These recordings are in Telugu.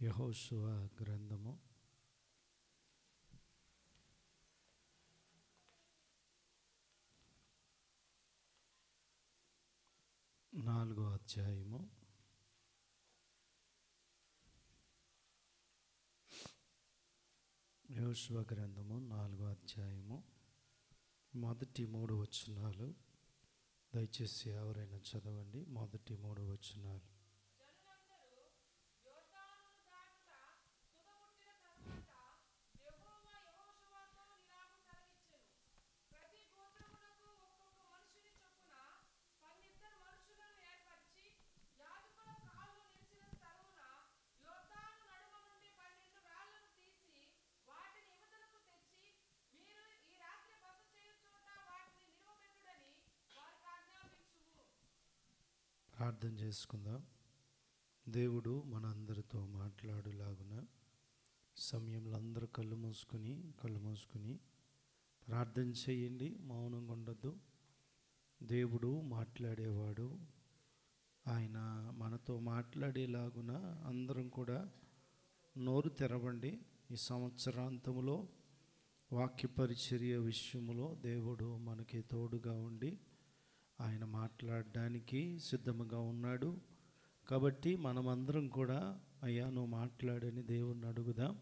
యెహోషువ గ్రంథము 4వ అధ్యాయము. యెహోషువ గ్రంథము 4వ అధ్యాయము మొదటి 3 వచనాలు దయచేసి ఎవరైనా చదవండి. మొదటి 3 వచనాలు. ప్రార్థన చేసుకుందాం. దేవుడు మనందరితో మాట్లాడులాగున సమయంలో అందరూ కళ్ళు మూసుకుని ప్రార్థన చేయండి. మౌనంగా ఉండొద్దు. దేవుడు మాట్లాడేవాడు. ఆయన మనతో మాట్లాడేలాగున అందరం కూడా నోరు తెరవండి. ఈ సంవత్సరాంతములో వాక్య పరిచర్య విషయంలో దేవుడు మనకి తోడుగా ఉండి ఆయన మాట్లాడడానికి సిద్ధంగా ఉన్నాడు. కాబట్టి మనమందరం కూడా అయ్యా నువ్వు మాట్లాడని దేవుణ్ణి అడుగుదాం.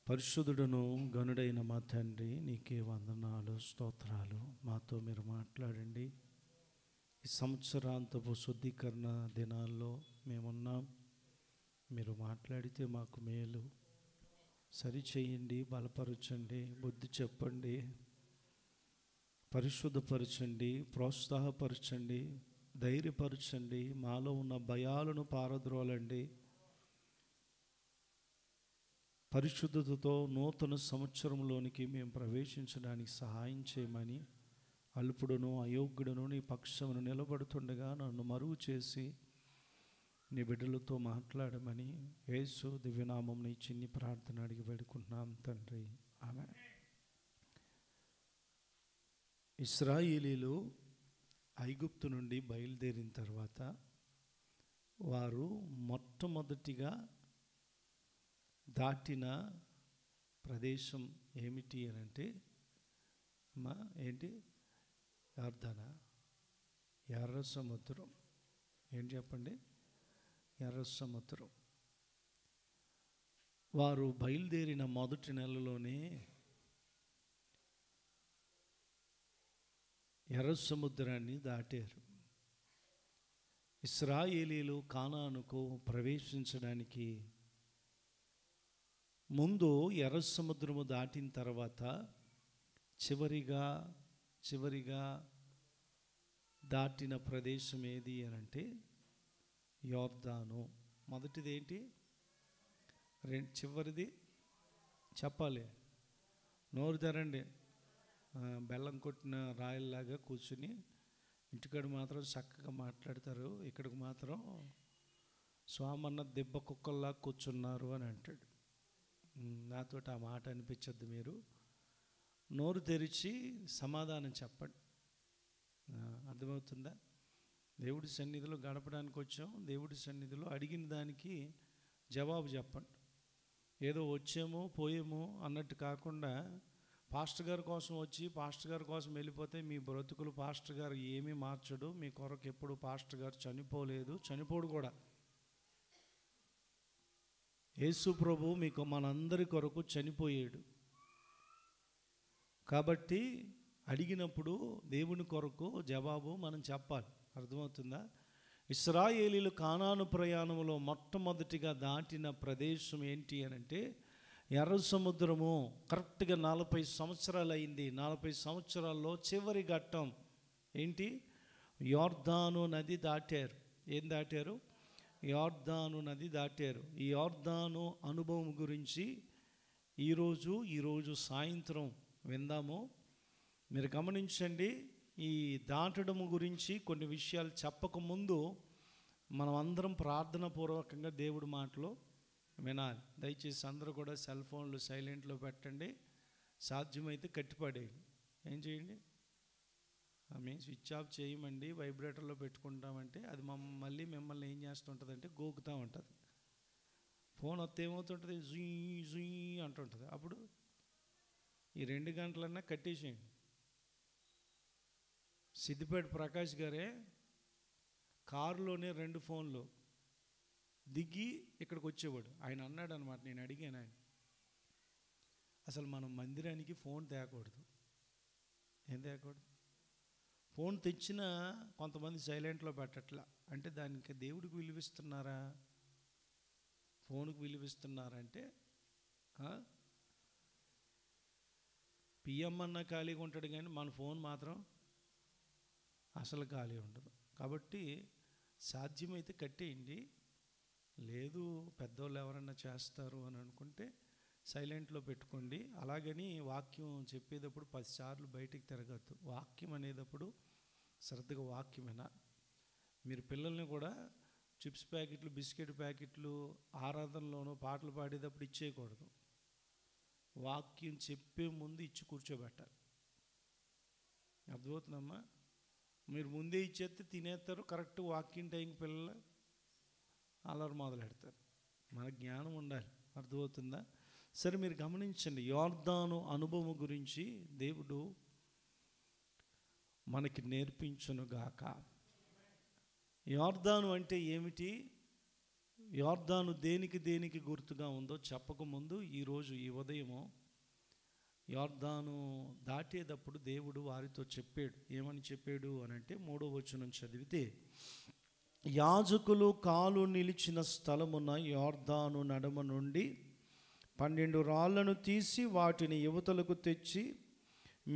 పరిశుద్ధుడును గనుడైన మా తండ్రి, నీకే వందనాలు, స్తోత్రాలు. మాతో మీరు మాట్లాడండి. ఈ సంవత్సరాంతపు శుద్ధీకరణ దినాల్లో మేమున్నాం. మీరు మాట్లాడితే మాకు మేలు. సరిచేయండి, బలపరచండి, బుద్ధి చెప్పండి, పరిశుద్ధపరచండి, ప్రోత్సాహపరచండి, ధైర్యపరచండి. మాలో ఉన్న భయాలను పారద్రోలండి. పరిశుద్ధతతో నూతన సంవత్సరంలోనికి మేము ప్రవేశించడానికి సహాయం చేయమని, అల్పుడును అయోగ్యుడును నీ పక్షమును నిలబడుతుండగా నన్ను మరుగు చేసి నీ బిడ్డలతో మాట్లాడమని యేసు దివ్యనామం నీ చిన్ని ప్రార్థన అడిగి వేడుకుంటున్నాం తండ్రి. ఆమేన్. ఇశ్రాయేలీలు ఐగుప్తు నుండి బయలుదేరిన తర్వాత వారు మొట్టమొదటిగా దాటిన ప్రదేశం ఏమిటి అని అంటే యార్దానా, ఎర్ర సముద్రం. ఏంటి చెప్పండి? ఎర్ర సముద్రం. వారు బయలుదేరిన మొదటి నెలలోనే ఎర్ర సముద్రాన్ని దాటారు. ఇశ్రాయేలీలు కానానుకు ప్రవేశించడానికి ముందు ఎర్ర సముద్రము దాటిన తర్వాత చివరిగా దాటిన ప్రదేశం ఏది అని అంటే యోర్దాను. మొదటిది ఏంటి? చివరిది చెప్పాలి, నోరు తెరండి. బెల్లం కొట్టిన రాయల్లాగా కూర్చుని ఇంటికాడ మాత్రం చక్కగా మాట్లాడతారు, ఇక్కడికి మాత్రం స్వామన్న దెబ్బ కుక్కల్లా కూర్చున్నారు అని అంటాడు. నాతో ఆ మాట అనిపించద్దు. మీరు నోరు తెరిచి సమాధానం చెప్పండి. అర్థమవుతుందా? దేవుడి సన్నిధిలో గడపడానికి వచ్చాం. దేవుడి సన్నిధిలో అడిగిన దానికి జవాబు చెప్పండి. ఏదో వచ్చామో పోయామో అన్నట్టు కాకుండా, పాస్టర్ గారి కోసం వచ్చి పాస్టర్ గారి కోసం వెళ్ళిపోతే మీ బ్రతుకులు పాస్టర్ గారు ఏమీ మార్చడు. మీ కొరకు ఎప్పుడు పాస్టర్ గారు చనిపోలేదు, చనిపోడు కూడా. యేసు ప్రభు మీకు మనందరి కొరకు చనిపోయాడు. కాబట్టి అడిగినప్పుడు దేవుని కొరకు జవాబు మనం చెప్పాలి. అర్థమవుతుందా? ఇశ్రాయేలీలు కానాను ప్రయాణంలో మొట్టమొదటిగా దాటిన ప్రదేశం ఏంటి అని అంటే ఎర్ర సముద్రము. కరెక్ట్గా 40 సంవత్సరాలు అయింది. 40 సంవత్సరాల్లో చివరి ఘట్టం ఏంటి? యోర్దాను నది దాటారు. ఏం దాటారు? యోర్దాను నది దాటారు. ఈ యోర్దాను అనుభవం గురించి ఈరోజు సాయంత్రం విందాము. మీరు గమనించండి. ఈ దాటడం గురించి కొన్ని విషయాలు చెప్పకముందు మనం అందరం ప్రార్థన పూర్వకంగా దేవుడి మాటలు వినాలి. దయచేసి అందరూ కూడా సెల్ ఫోన్లు సైలెంట్లో పెట్టండి. సాధ్యమైతే కట్టిపడేయండి. ఏం చేయండి? మేము స్విచ్ ఆఫ్ చేయమండి, వైబ్రేటర్లో పెట్టుకుంటామంటే అది మళ్ళీ మిమ్మల్ని ఏం చేస్తుంటుందంటే గోకుతూ ఉంటుంది. ఫోన్ వస్తే ఏమవుతుంటుంది, జుయ్ జుయ్ అంటుంటుంది. అప్పుడు ఈ 2 గంటలన్నా కట్టేసేయండి. సిద్దిపేట ప్రకాష్ గారే కారులోనే 2 ఫోన్లు దిగి ఇక్కడికి వచ్చేవాడు. ఆయన అన్నాడు అనమాట, నేను అడిగాను ఆయన, అసలు మనం మందిరానికి ఫోన్ తేకూడదు. ఏం తేకూడదు? ఫోన్ తెచ్చినా కొంతమంది సైలెంట్లో పెట్టట్లా. అంటే దానికి దేవుడికి విలువిస్తున్నారా, ఫోన్కి విలువిస్తున్నారంటే? పిఎం అన్న ఖాళీగా ఉంటాడు కానీ మన ఫోన్ మాత్రం అసలు ఖాళీ ఉండదు. కాబట్టి సాధ్యమైతే కట్టేయండి. లేదు పెద్దోళ్ళు ఎవరన్నా చేస్తారు అని అనుకుంటే సైలెంట్లో పెట్టుకోండి. అలాగని వాక్యం చెప్పేటప్పుడు 10 సార్లు బయటికి తిరగద్దు. వాక్యం అనేటప్పుడు శ్రద్ధగా వాక్యం వినాలి. మీరు పిల్లల్ని కూడా చిప్స్ ప్యాకెట్లు, బిస్కెట్ ప్యాకెట్లు ఆరాధనలోనూ పాటలు పాడేటప్పుడు ఇచ్చేయకూడదు. వాక్యం చెప్పే ముందు ఇచ్చి కూర్చోబెట్టాలి. అర్థమవుతుందమ్మా? మీరు ముందే ఇచ్చేస్తే తినేస్తారు. కరెక్ట్ వాక్యం టైంకి పిల్లలు అల్లరి మొదలు పెడతారు. మన జ్ఞానం ఉండాలి. అర్థమవుతుందా? సరే, మీరు గమనించండి, యోర్దాను అనుభవం గురించి దేవుడు మనకి నేర్పించునుగాక. యోర్దాను అంటే ఏమిటి, యోర్దాను దేనికి దేనికి గుర్తుగా ఉందో చెప్పకముందు ఈరోజు ఈ ఉదయము యోర్దాను దాటేటప్పుడు దేవుడు వారితో చెప్పాడు. ఏమని చెప్పాడు అని అంటే 3వ వచనం చదివితే, యాజకులు కాలు నిలిచిన స్థలమున యోర్దాను నడుమ నుండి 12 రాళ్లను తీసి వాటిని యువతలకు తెచ్చి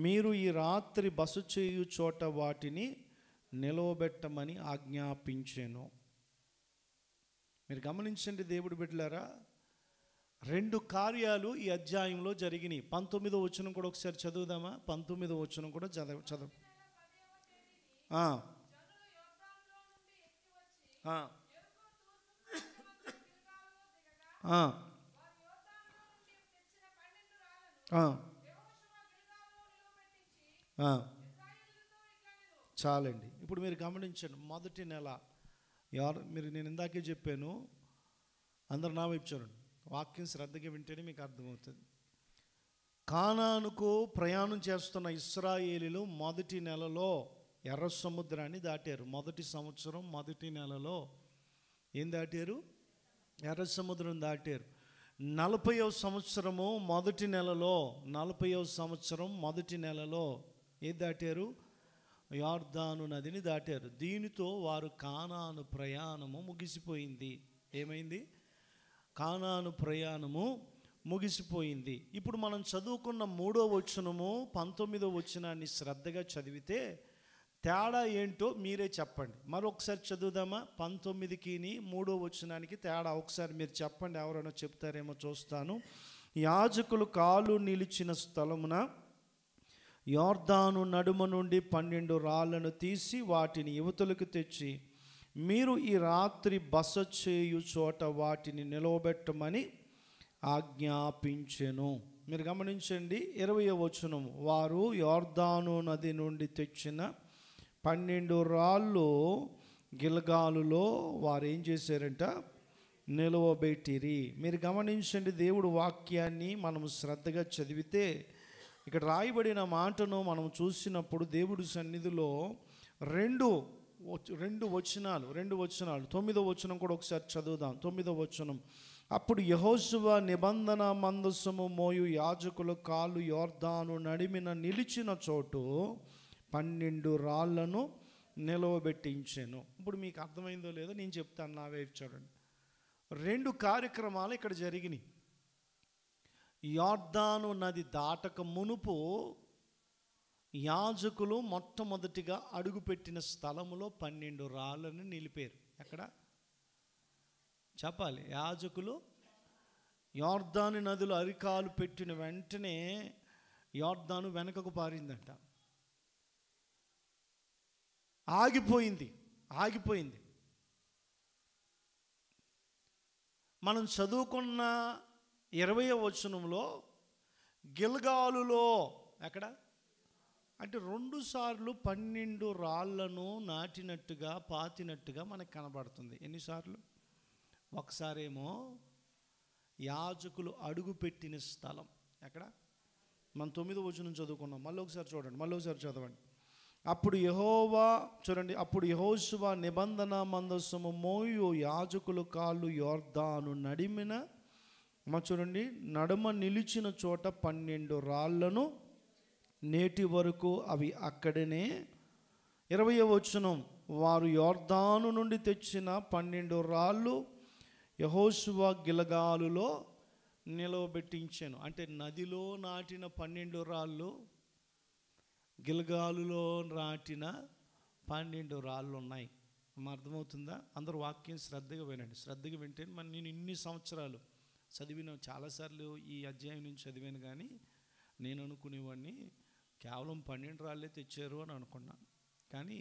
మీరు ఈ రాత్రి బస చేయు చోట వాటిని నిలవబెట్టమని ఆజ్ఞాపించాను. మీరు గమనించండి దేవుడు బిడ్డలారా, 2 కార్యాలు ఈ అధ్యాయంలో జరిగినాయి. 19వ వచనం కూడా ఒకసారి చదువుదామా? 19వ వచనం కూడా చదువు. చాలండి. ఇప్పుడు మీరు గమనించండి, మొదటి నెల మీరు, నేను ఇందాకే చెప్పాను, అందరు నా వైపు చూడండి, వాక్యం శ్రద్ధగా వింటేనే మీకు అర్థమవుతుంది. కానానుకు ప్రయాణం చేస్తున్న ఇశ్రాయేలీలు మొదటి నెలలో ఎర్ర సముద్రాన్ని దాటారు. మొదటి సంవత్సరం మొదటి నెలలో ఏం దాటారు? ఎర్ర సముద్రం దాటారు. 40వ సంవత్సరము మొదటి నెలలో, 40వ సంవత్సరం మొదటి నెలలో ఏం దాటారు? యోర్దాను నదిని దాటారు. దీనితో వారు కానాను ప్రయాణము ముగిసిపోయింది. ఏమైంది? కానాను ప్రయాణము ముగిసిపోయింది. ఇప్పుడు మనం చదువుకున్న 3వ వచనము 19వ వచనాన్ని శ్రద్ధగా చదివితే తేడా ఏంటో మీరే చెప్పండి. మరొకసారి చదువుదామా? 19కి 3వ వచనానికి తేడా ఒకసారి మీరు చెప్పండి. ఎవరైనా చెప్తారేమో చూస్తాను. యాజకులు కాలు నిలిచిన స్థలమున యోర్దాను నడుమ నుండి 12 రాళ్లను తీసి వాటిని యువతలకు తెచ్చి మీరు ఈ రాత్రి బస చేయు చోట వాటిని నిలవబెట్టమని ఆజ్ఞాపించెను. మీరు గమనించండి 20వ వచనం, వారు యోర్దాను నది నుండి తెచ్చిన 12 రాళ్ళు గిల్గాలులో వారు ఏం చేశారంట? నిలవబెట్టిరి. మీరు గమనించండి, దేవుడు వాక్యాన్ని మనం శ్రద్ధగా చదివితే ఇక్కడ రాయబడిన మాటను మనం చూసినప్పుడు దేవుడి సన్నిధిలో రెండు వచనాలు 9వ వచనం కూడా ఒకసారి చదువుదాం. 9వ వచనం, అప్పుడు యెహోషువ నిబంధన మందసము మోయు యాజకుల కాలు యోర్దాను నడిమిన నిలిచిన చోటు 12 రాళ్లను నిలవబెట్టించాను. ఇప్పుడు మీకు అర్థమైందో లేదో నేను చెప్తాను, నా వైపు చూడండి. 2 కార్యక్రమాలు ఇక్కడ జరిగినాయి. యోర్దాను నది దాటక మునుపు యాజకులు మొట్టమొదటిగా అడుగుపెట్టిన స్థలములో 12 రాళ్లను నిలిపారు. ఎక్కడ చెప్పాలి? యాజకులు యోర్దాను నదిలో అరికాలు పెట్టిన వెంటనే యోర్దాను వెనకకు పారిందంట. ఆగిపోయింది. మనం చదువుకున్న 20వ వచనంలో గిల్గాలులో ఎక్కడ అంటే 2 సార్లు 12 రాళ్లను నాటినట్టుగా పాతినట్టుగా మనకు కనబడుతుంది. ఎన్నిసార్లు? ఒకసారేమో యాజకులు అడుగుపెట్టిన స్థలం. ఎక్కడ? మనం 9వ వచనం చదువుకున్నాం. మళ్ళీ ఒకసారి చూడండి, మళ్ళీ ఒకసారి చదవండి. అప్పుడు యెహోవా, చూడండి, అప్పుడు యెహోషువ నిబంధన మందసము మోయు యాజకులు కాళ్ళు యొర్దాను నడిమిన, చూడండి, నడుమ నిలిచిన చోట 12 రాళ్లను నేటి వరకు అవి అక్కడనే. 20వ వచనం, వారు యొర్దాను నుండి తెచ్చిన 12 రాళ్ళు యెహోషువ గిల్గాలులో నిలవబెట్టించాను. అంటే నదిలో నాటిన 12 రాళ్ళు, గిల్గాలులో నాటిన 12 రాళ్ళు ఉన్నాయి. అర్థమవుతుందా? అందరూ వాక్యం శ్రద్ధగా వినండి. శ్రద్ధగా వింటే నేను ఇన్ని సంవత్సరాలు చదివిన, చాలాసార్లు ఈ అధ్యాయం నుంచి చదివాను, కానీ నేను అనుకునేవాడిని కేవలం 12 రాళ్ళే తెచ్చారు అని అనుకున్నాను. కానీ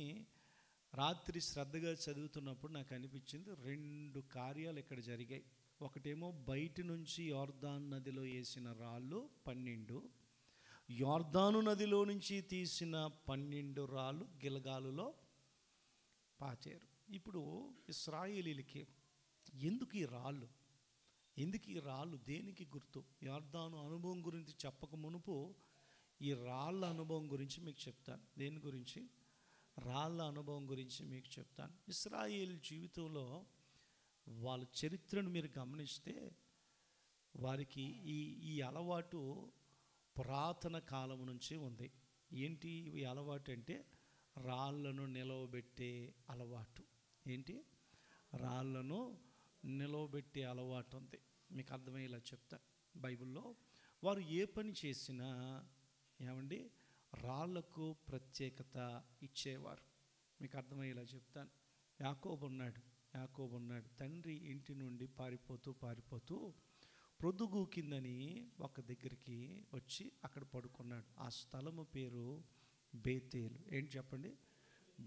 రాత్రి శ్రద్ధగా చదువుతున్నప్పుడు నాకు అనిపించింది 2 కార్యాలు ఇక్కడ జరిగాయి. ఒకటేమో బయట నుంచి యోర్దాను నదిలో వేసిన రాళ్ళు 12, యోర్దాను నదిలో నుంచి తీసిన 12 రాళ్ళు గిల్గాలులో పాచారు. ఇప్పుడు ఇశ్రాయేలీలకి ఎందుకు ఈ రాళ్ళు, ఎందుకు ఈ రాళ్ళు, దేనికి గుర్తు? యోర్దాను అనుభవం గురించి చెప్పక మునుపు ఈ రాళ్ళ అనుభవం గురించి మీకు చెప్తాను. దేని గురించి? రాళ్ళ అనుభవం గురించి మీకు చెప్తాను. ఇశ్రాయేల్ జీవితంలో వాళ్ళ చరిత్రను మీరు గమనిస్తే వారికి ఈ అలవాటు పురాతన కాలం నుంచి ఉంది. ఏంటి ఈ అలవాటు అంటే రాళ్ళను నిలవబెట్టే అలవాటు. ఏంటి? రాళ్ళను నిలవబెట్టే అలవాటు ఉంది. మీకు అర్థమయ్యేలా చెప్తా. బైబిల్లో వారు ఏ పని చేసినా ఏమండి రాళ్లకు ప్రత్యేకత ఇచ్చేవారు. మీకు అర్థమయ్యేలా చెప్తాను. యాకోబు ఉన్నాడు. తండ్రి ఇంటి నుండి పారిపోతూ ప్రొద్దుగూకిందని ఒక దగ్గరికి వచ్చి అక్కడ పడుకున్నాడు. ఆ స్థలము పేరు బేతేలు. ఏంటి చెప్పండి?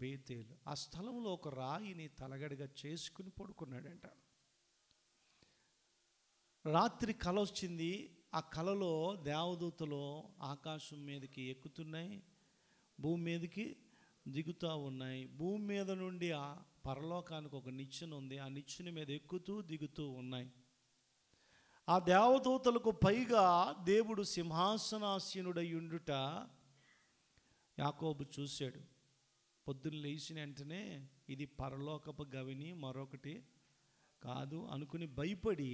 బేతేలు. ఆ స్థలంలో ఒక రాయిని తలగడగా చేసుకుని పడుకున్నాడంట. రాత్రి కల వచ్చింది. ఆ కలలో దేవదూతలు ఆకాశం మీదకి ఎక్కుతున్నాయి, భూమి మీదకి దిగుతూ ఉన్నాయి. భూమి మీద నుండి ఆ పరలోకానికి ఒక నిచ్చెన ఉంది. ఆ నిచ్చెన మీద ఎక్కుతూ దిగుతూ ఉన్నాయి. ఆ దేవదూతలకు పైగా దేవుడు సింహాసనాసీనుడై ఉండుట యాకోబు చూశాడు. పొద్దున్న లేచిన వెంటనే ఇది పరలోకపు గవిని మరొకటి కాదు అనుకుని భయపడి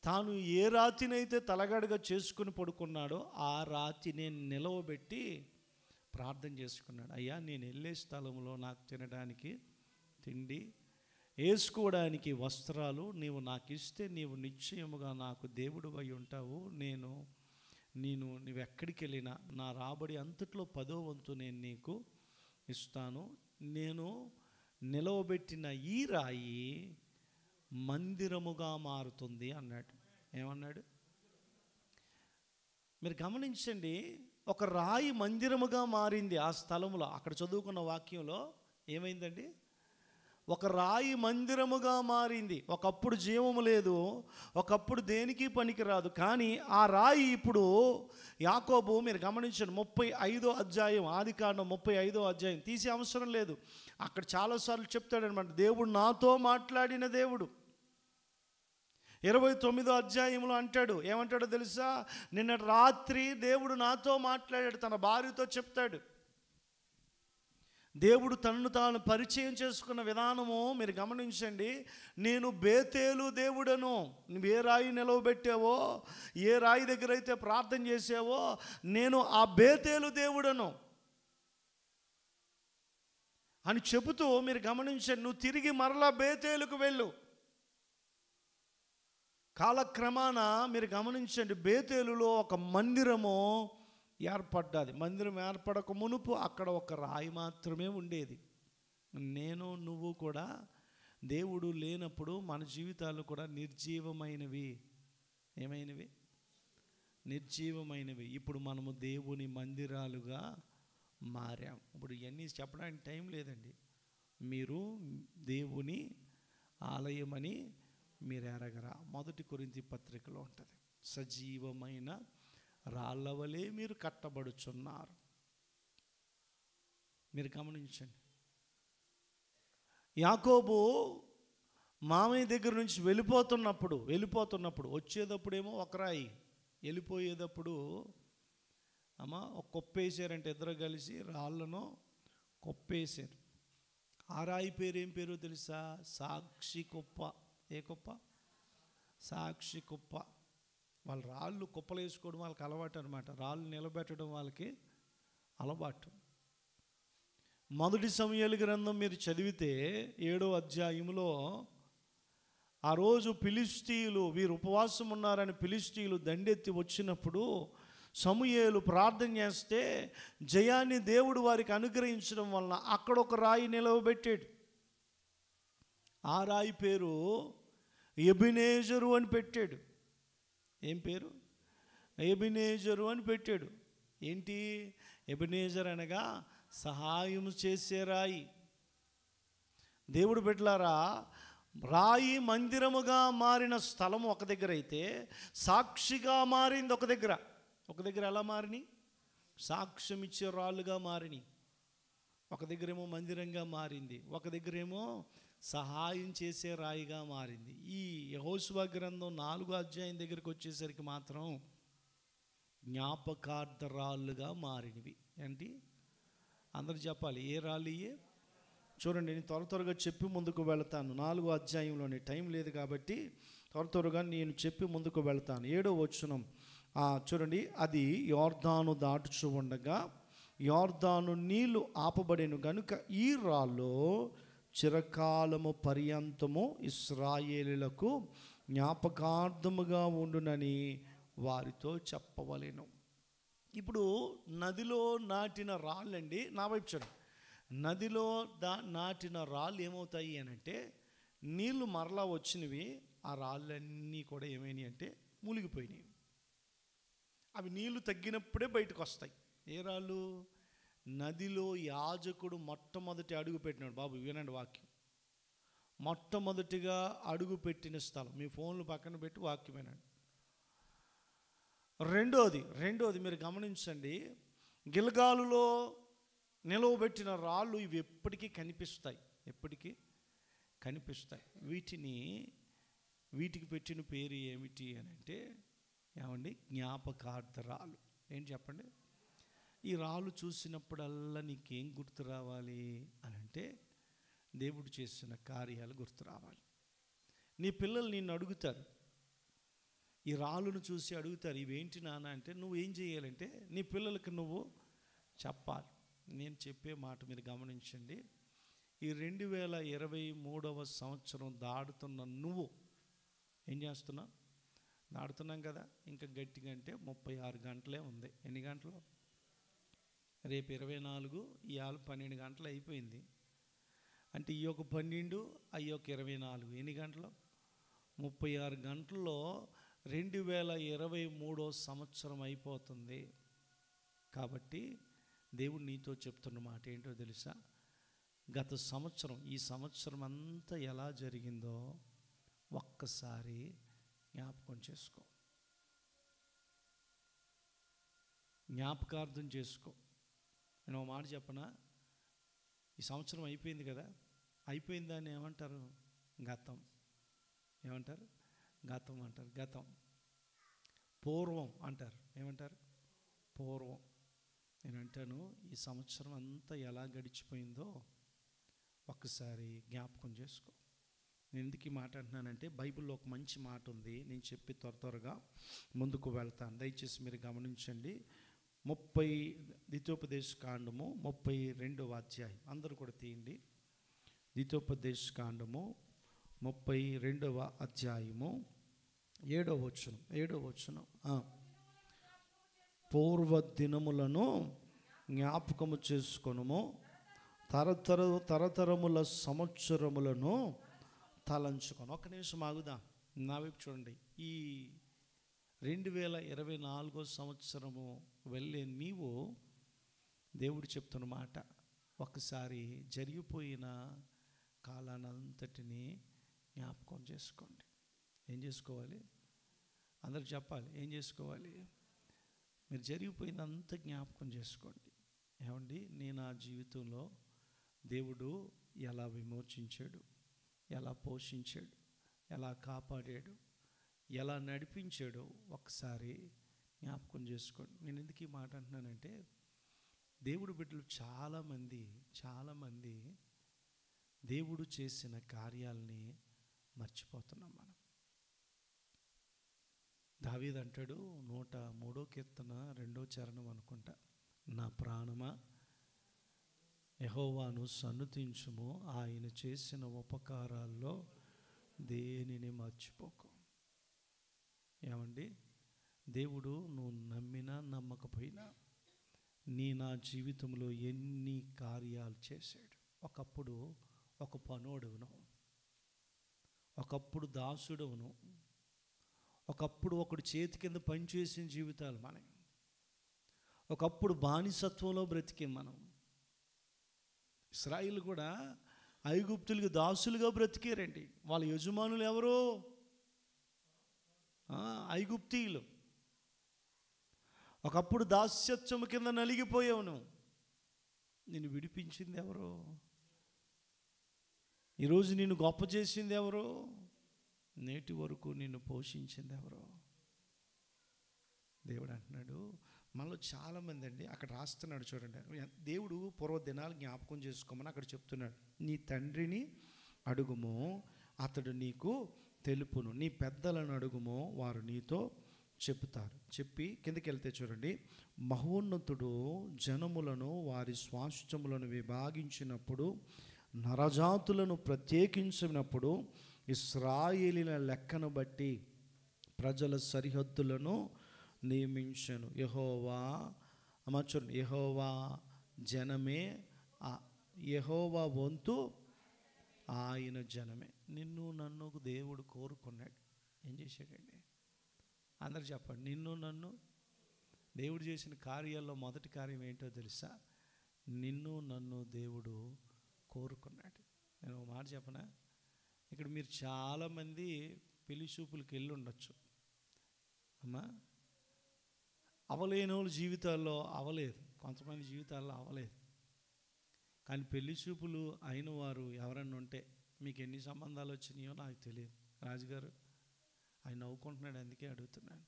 తాను ఏ రాతినైతే తలగడగా చేసుకుని పడుకున్నాడో ఆ రాతిని నిలవబెట్టి ప్రార్థన చేసుకున్నాడు. అయ్యా, నేను వెళ్ళే స్థలంలో నాకు తినడానికి తిండి, వేసుకోవడానికి వస్త్రాలు నీవు నాకు ఇస్తే నీవు నిశ్చయముగా నాకు దేవుడు అయి ఉంటావు. నువ్వెక్కడికి వెళ్ళినా నా రాబడి అంతట్లో 10వ వంతు నేను నీకు ఇస్తాను. నేను నిలవబెట్టిన ఈ రాయి మందిరముగా మారుతుంది అన్నాడు. ఏమన్నాడు? మీరు గమనించండి. ఒక రాయి మందిరముగా మారింది ఆ స్థలంలో. అక్కడ చదువుకున్న వాక్యంలో ఏమైందండి? ఒక రాయి మందిరముగా మారింది. ఒకప్పుడు జీవము లేదు, ఒకప్పుడు దేనికి పనికిరాదు. కానీ ఆ రాయి ఇప్పుడు యాకోబు, మీరు గమనించండి, 35వ అధ్యాయం, ఆదికాండం 35వ అధ్యాయం తీసే అవసరం లేదు. అక్కడ చాలాసార్లు చెప్తాడనమాట, దేవుడు నాతో మాట్లాడిన దేవుడు. 29వ అధ్యాయంలో అంటాడు, ఏమంటాడో తెలుసా? నిన్న రాత్రి దేవుడు నాతో మాట్లాడాడు. తన భార్యతో చెప్తాడు. దేవుడు తనను తాను పరిచయం చేసుకున్న విధానము మీరు గమనించండి. నేను బేతేలు దేవుడను. నువ్వు ఏ రాయి నిలవబెట్టావో, ఏ రాయి దగ్గర అయితే ప్రార్థన చేసావో, నేను ఆ బేతేలు దేవుడను అని చెబుతూ మీరు గమనించండి. నువ్వు తిరిగి మరలా బేతేలుకు వెళ్ళు. కాలక్రమాన మీరు గమనించండి, బేతేలులో ఒక మందిరము ఏర్పడ్డది. మందిరం ఏర్పడక మునుపు అక్కడ ఒక రాయి మాత్రమే ఉండేది. నువ్వు కూడా దేవుడు లేనప్పుడు మన జీవితాలు కూడా నిర్జీవమైనవి. ఏమైనవి? నిర్జీవమైనవి. ఇప్పుడు మనము దేవుని మందిరాలుగా మారాం. ఇప్పుడు ఇవన్నీ చెప్పడానికి టైం లేదండి. మీరు దేవుని ఆలయమని మీరు ఎరగరా? 1 కొరింథీ పత్రికలో ఉంటుంది. సజీవమైన రాళ్ళవలే మీరు కట్టబడుచున్నారు. మీరు గమనించండి. యాకోబు మామయ్య దగ్గర నుంచి వెళ్ళిపోతున్నప్పుడు వచ్చేటప్పుడేమో ఒక రాయి, వెళ్ళిపోయేటప్పుడు అమ్మ ఒక కొప్పేసారంటే ఇద్దరు కలిసి రాళ్ళను కొప్పేశారు. ఆ రాయి పేరు ఏం పేరు తెలుసా? సాక్షి కుప్ప. ఏ కుప్ప? సాక్షి కుప్ప. వాళ్ళు రాళ్ళు కుప్పలు వేసుకోవడం వాళ్ళకి అలవాటు అనమాట. రాళ్ళు నిలబెట్టడం వాళ్ళకి అలవాటు. మొదటి సమూయేలు గ్రంథం మీరు చదివితే 7వ అధ్యాయంలో ఆ రోజు ఫిలిష్తీయులు వీరు ఉపవాసం ఉన్నారని ఫిలిష్తీయులు దండెత్తి వచ్చినప్పుడు సమూయేలు ప్రార్థన చేస్తే జయాన్ని దేవుడు వారికి అనుగ్రహించడం వలన అక్కడ ఒక రాయి నిలవబెట్టాడు. ఆ రాయి పేరు ఎబెనేజరు అని పెట్టాడు. ఏం పేరు? ఎబెనేజరు అని పెట్టాడు. ఏంటి ఎబెనేజర్ అనగా సహాయం చేసే రాయి. దేవుడు బిడ్డలారా, రాయి మందిరముగా మారిన స్థలం ఒక దగ్గర అయితే సాక్షిగా మారింది ఒక దగ్గర. ఎలా మారినాయి? సాక్ష్యం ఇచ్చే రాళ్ళుగా మారినాయి. ఒక దగ్గరేమో మందిరంగా మారింది, ఒక దగ్గరేమో సహాయం చేసే రాయిగా మారింది. ఈ యెహోషువ గ్రంథం 4వ అధ్యాయం దగ్గరికి వచ్చేసరికి మాత్రం జ్ఞాపకార్థ రాళ్ళుగా మారినవి. ఏంటి? అందరు చెప్పాలి, ఏ రాళ్ళు ఇయ్యే? చూడండి, నేను త్వరగా చెప్పి ముందుకు వెళతాను. 4వ అధ్యాయంలోనే టైం లేదు కాబట్టి త్వరగా నేను చెప్పి ముందుకు వెళతాను. 7వ వచనం చూడండి. అది యోర్దాను దాటుచు ఉండగా యోర్దాను నీళ్లు ఆపబడెను గనుక ఈ రాళ్ళు చిరకాలము పర్యంతము ఇశ్రాయేలులకు జ్ఞాపకార్థముగా ఉండునని వారితో చెప్పవలెను. ఇప్పుడు నదిలో నాటిన రాళ్ళండి, నా వైపు చూడండి. నదిలో నాటిన రాళ్ళు ఏమవుతాయి అని అంటే, నీళ్లు మరలా వచ్చినవి, ఆ రాళ్ళన్నీ కూడా ఏమైనాయి అంటే మూలిగిపోయినాయి. అవి నీళ్లు తగ్గినప్పుడే బయటకు వస్తాయి. ఏ రాళ్ళు? నదిలో యాజకుడు మొట్టమొదటి అడుగు పెట్టినాడు. బాబు వినండి వాక్యం. మొట్టమొదటిగా అడుగు పెట్టిన స్థలం, మీ ఫోన్లు పక్కన పెట్టి వాక్యం వినండి. రెండోది మీరు గమనించండి. గిల్గాలులో నిలవబెట్టిన రాళ్ళు ఇవి ఎప్పటికీ కనిపిస్తాయి. వీటికి పెట్టిన పేరు ఏమిటి అని అంటే, ఏమండి? జ్ఞాపకార్థ రాళ్ళు. ఏంటి చెప్పండి? ఈ రాళ్ళు చూసినప్పుడల్లా నీకేం గుర్తు రావాలి అని అంటే, దేవుడు చేసిన కార్యాలు గుర్తు రావాలి. నీ పిల్లలు నిన్ను అడుగుతారు, ఈ రాళ్ళను చూసి అడుగుతారు, ఇవేంటి నాన్న అంటే, నువ్వు ఏం చేయాలంటే నీ పిల్లలకి నువ్వు చెప్పాలి. నేను చెప్పే మాట మీరు గమనించండి. ఈ 2023వ సంవత్సరం దాడుతున్న నువ్వు ఏం చేస్తున్నావు? దాడుతున్నాం కదా, ఇంకా గట్టిగా అంటే 36 గంటలే ఉంది. ఎన్ని గంటలు? రేపు 24, ఇవాళ 12 గంటలు అయిపోయింది. అంటే ఈ యొక్క 12, అయ్యి ఒక 24, ఎన్ని గంటలు? 36 గంటల్లో 2023వ సంవత్సరం అయిపోతుంది. కాబట్టి దేవుడు నీతో చెప్తున్న మాట ఏంటో తెలుసా? గత సంవత్సరం, ఈ సంవత్సరం అంతా ఎలా జరిగిందో ఒక్కసారి జ్ఞాపకం చేసుకో, జ్ఞాపకార్థం చేసుకో. నేను ఒక మాట చెప్పనా? ఈ సంవత్సరం అయిపోయింది కదా, అయిపోయిందని ఏమంటారు? గతం. ఏమంటారు? గతం అంటారు. గతం. పూర్వం అంటారు. ఏమంటారు? పూర్వం. నేను అంటాను, ఈ సంవత్సరం అంతా ఎలా గడిచిపోయిందో ఒక్కసారి జ్ఞాపకం చేసుకో. నేను ఎందుకు ఈ మాట అంటున్నానంటే, బైబిల్లో ఒక మంచి మాట ఉంది, నేను చెప్పి త్వరగా ముందుకు వెళ్తాను. దయచేసి మీరు గమనించండి. 30 ద్వితోపదేశ కాండము 32వ అధ్యాయం, అందరూ కూడా తీయండి. ద్వితోపదేశ కాండము 32వ అధ్యాయము 7వ వచనం. పూర్వ దినములను జ్ఞాపకము చేసుకొనుము, తరతరముల సంవత్సరములను తలంచుకొని. ఒక్క నిమిషం ఆగుదాం, నా వైపు చూడండి. ఈ 2024వ సంవత్సరము వెళ్ళే నీవు, దేవుడు చెప్తున్న మాట, ఒకసారి జరిగిపోయిన కాలానంతటిని జ్ఞాపకం చేసుకోండి. ఏం చేసుకోవాలి? అందరు చెప్పాలి, ఏం చేసుకోవాలి? మీరు జరిగిపోయిందంతా జ్ఞాపకం చేసుకోండి. ఏమండి, నేను నా జీవితంలో దేవుడు ఎలా విమోచించాడు, ఎలా పోషించాడు, ఎలా కాపాడాడు, ఎలా నడిపించాడో ఒకసారి జ్ఞాపకం చేసుకోండి. నేను ఎందుకు ఈ మాట అంటున్నానంటే, దేవుడు బిడ్డలు చాలామంది దేవుడు చేసిన కార్యాలని మర్చిపోతున్నాం మనం. దావీదు అంటాడు 103వ కీర్తన 2వ చరణం అనుకుంటా, నా ప్రాణమా యెహోవాను సన్నుతించుము, ఆయన చేసిన ఉపకారాల్లో దేనిని మర్చిపోకు. ఏమండి, దేవుడు నువ్వు నమ్మినా నమ్మకపోయినా నా జీవితంలో ఎన్ని కార్యాలు చేశాడు. ఒకప్పుడు ఒక పనోడును, ఒకప్పుడు దాసుడవును, ఒకప్పుడు ఒకడు చేతి కింద పనిచేసిన జీవితాలు మనం, ఒకప్పుడు బానిసత్వంలో బ్రతికే మనం. ఇశ్రాయేలు కూడా ఐగుప్తులకు దాసులుగా బ్రతికారండి. వాళ్ళ యజమానులు ఎవరు? ఐగుప్తీయులు. ఒకప్పుడు దాస్యత్వము కింద నలిగిపోయావు నువ్వు, నిన్ను విడిపించింది ఎవరు? ఈరోజు నిన్ను గొప్ప చేసింది ఎవరు? నేటి వరకు నిన్ను పోషించింది ఎవరు? దేవుడు అంటున్నాడు. మనలో చాలామంది అండి, అక్కడ రాస్తున్నాడు చూడండి, దేవుడు పూర్వదినాలు జ్ఞాపకం చేసుకోమని అక్కడ చెప్తున్నాడు. నీ తండ్రిని అడుగుము, అతడు నీకు తెలుపును, నీ పెద్దలను అడుగుము, వారు నీతో చెప్తారు. చెప్పి కిందకి వెళ్తే చూడండి, మహోన్నతుడు జనములను వారి స్వాస్థ్యములను విభాగించినప్పుడు, నరజాతులను ప్రత్యేకించినప్పుడు, ఇశ్రాయేలీల లెక్కను బట్టి ప్రజల సరిహద్దులను నియమించను. యెహోవా అమర్చును, యెహోవా జనమే, యెహోవా వంతు ఆయన జనమే. నిన్ను నన్ను దేవుడు కోరుకున్నాడు. ఏం చేశాడండి? అందరు చెప్పండి. నిన్ను నన్ను దేవుడు చేసిన కార్యాల్లో మొదటి కార్యం ఏంటో తెలుసా? నిన్ను నన్ను దేవుడు కోరుకున్నాడు. నేను ఒక మాట చెప్పనా, ఇక్కడ మీరు చాలామంది పెళ్లి చూపులకు వెళ్ళి ఉండొచ్చు అమ్మా. అవలేని వాళ్ళ జీవితాల్లో అవలేదు, కొంతమంది జీవితాల్లో అవలేదు. కానీ పెళ్లి చూపులు అయిన వారు ఎవరన్నా ఉంటే, మీకు ఎన్ని సంబంధాలు వచ్చినాయో నాకు తెలియదు. రాజుగారు ఆయన నవ్వుకుంటున్నాడు, అందుకే అడుగుతున్నాను.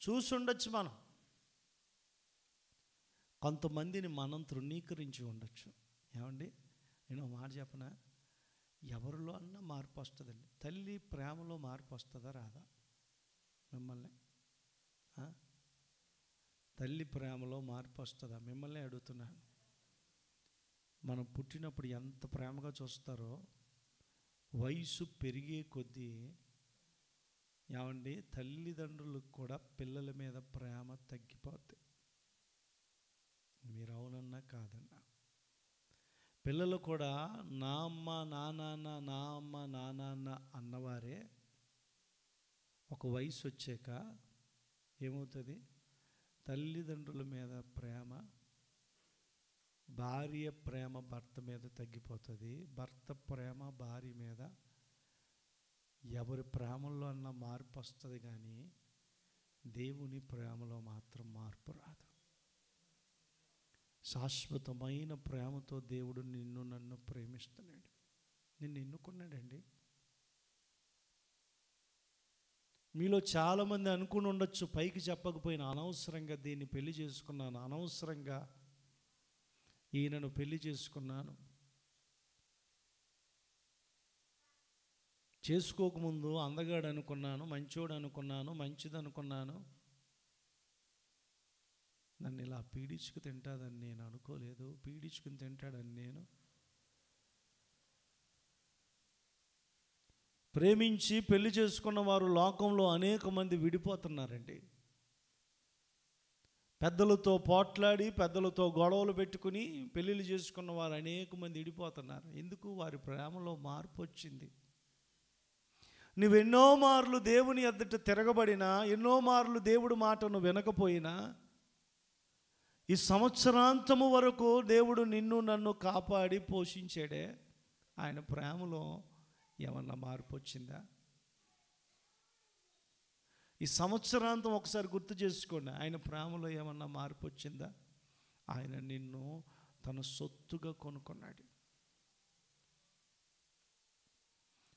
చూసుండొచ్చు మనం, కొంతమందిని మనం తృణీకరించి ఉండొచ్చు. ఏమండి, నేను మాట చెప్పనా, ఎవరిలో అన్నా మార్పు వస్తుందండి. తల్లి ప్రేమలో మార్పు వస్తుందా రాదా? మిమ్మల్ని తల్లి ప్రేమలో మార్పు వస్తుందా? మిమ్మల్ని అడుగుతున్నాను. మనం పుట్టినప్పుడు ఎంత ప్రేమగా చూస్తారో, వయసు పెరిగే కొద్దీ ఏమండి తల్లిదండ్రులకు కూడా పిల్లల మీద ప్రేమ తగ్గిపోద్ది. మీరు అవునన్నా కాదన్నా, పిల్లలు కూడా నా అమ్మ నా నాన్న, నా అమ్మ నా నాన్న అన్నవారే ఒక వయసు వచ్చాక ఏమవుతుంది? తల్లిదండ్రుల మీద ప్రేమ, భార్య ప్రేమ భర్త మీద తగ్గిపోతుంది. భర్త ప్రేమ భార్య మీద, ఎవరి ప్రేమలో అన్న మార్పు వస్తుంది, కానీ దేవుని ప్రేమలో మాత్రం మార్పు రాదు. శాశ్వతమైన ప్రేమతో దేవుడు నిన్ను నన్ను ప్రేమిస్తున్నాడు. నిన్ను ఎన్నుకున్నాడండి. మీలో చాలామంది అనుకుని ఉండొచ్చు, పైకి చెప్పకపోయినా, అనవసరంగా దీన్ని పెళ్లి చేసుకున్నాను, అనవసరంగా ఈయనను పెళ్లి చేసుకున్నాను, చేసుకోకముందు అందగాడు అనుకున్నాను, మంచోడు అనుకున్నాను, మంచిది అనుకున్నాను, నన్ను ఇలా పీడించుకు తింటాదని నేను అనుకోలేదు, పీడించుకుని తింటాడని నేను. ప్రేమించి పెళ్లి చేసుకున్న వారు లోకంలో అనేక మంది విడిపోతున్నారండి. పెద్దలతో పోట్లాడి, పెద్దలతో గొడవలు పెట్టుకుని పెళ్ళిళ్ళు చేసుకున్న వారు అనేక మంది విడిపోతున్నారు. ఎందుకు? వారి ప్రేమలో మార్పు వచ్చింది. నువ్వెన్నో మార్లు దేవుని ఎదుట తిరగబడినా, ఎన్నో మార్లు దేవుడి మాటను వినకపోయినా, ఈ సంవత్సరాంతము వరకు దేవుడు నిన్ను నన్ను కాపాడి పోషించాడే. ఆయన ప్రేమలో ఏమన్నా మార్పు వచ్చిందా? ఈ సంవత్సరాంతం ఒకసారి గుర్తు చేసుకోండి, ఆయన ప్రేమలో ఏమన్నా మార్పు వచ్చిందా? ఆయన నిన్ను తన సొత్తుగా కొనుక్కున్నాడు.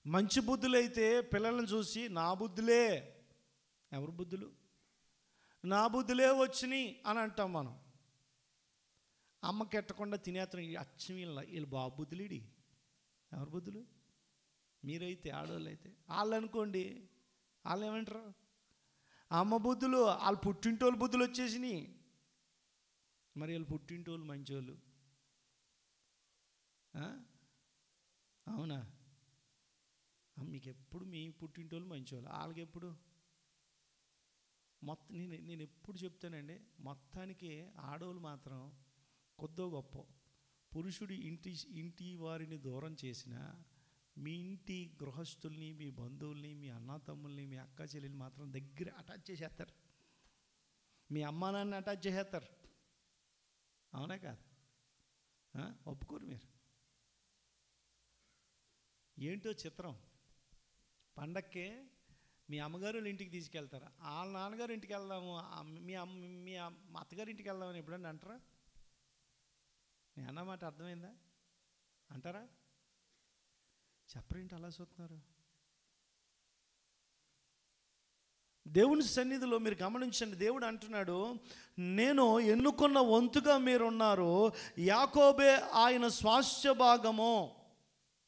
మంచి బుద్ధులైతే పిల్లలను చూసి నా బుద్ధులే, ఎవరి బుద్ధులు? నా బుద్ధులే వచ్చినాయి అని అంటాం మనం. అమ్మకి ఎట్టకుండా తినేతను అచ్చం వీళ్ళు బాబు బుద్ధులేడి, ఎవరి బుద్ధులు? మీరైతే ఆడవాళ్ళు అయితే వాళ్ళు అనుకోండి, వాళ్ళు ఏమంటారు? అమ్మ బుద్ధులు, వాళ్ళు పుట్టింటోళ్ళు బుద్ధులు వచ్చేసినాయి. మరి వీళ్ళు పుట్టింటోళ్ళు మంచోళ్ళు, అవునా? మీకు ఎప్పుడు మీ పుట్టింటోళ్ళు మంచోళ్ళు, వాళ్ళకి ఎప్పుడు? మొత్తం నేను ఎప్పుడు చెప్తానండి, మొత్తానికి ఆడవాళ్ళు మాత్రం కొద్దో గొప్ప పురుషుడు ఇంటి వారిని దూరం చేసిన మీ ఇంటి గృహస్థుల్ని, మీ బంధువుల్ని, మీ అన్న తమ్ముల్ని, మీ అక్క చెల్లెల్ని మాత్రం దగ్గర అటాచ్ చేసేస్తారు. మీ అమ్మా నాన్న అటాచ్ చేసేస్తారు, అవునా కాదు? ఒప్పుకోరు మీరు. ఏంటో చిత్రం, పండక్కే మీ అమ్మగారు వాళ్ళ ఇంటికి తీసుకెళ్తారా, వాళ్ళ నాన్నగారు ఇంటికి వెళ్దాము, మీ అత్తగారి ఇంటికి వెళ్దామని ఎప్పుడన్నా అంటారా? నేను అన్నమాట అర్థమైందా? అంటారా? చెప్పరేంటి అలా చూస్తున్నారు? దేవుని సన్నిధిలో మీరు గమనించండి, దేవుడు అంటున్నాడు, నేను ఎన్నుకున్న వంతుగా మీరున్నారు, యాకోబే ఆయన స్వాస్థ్య భాగము.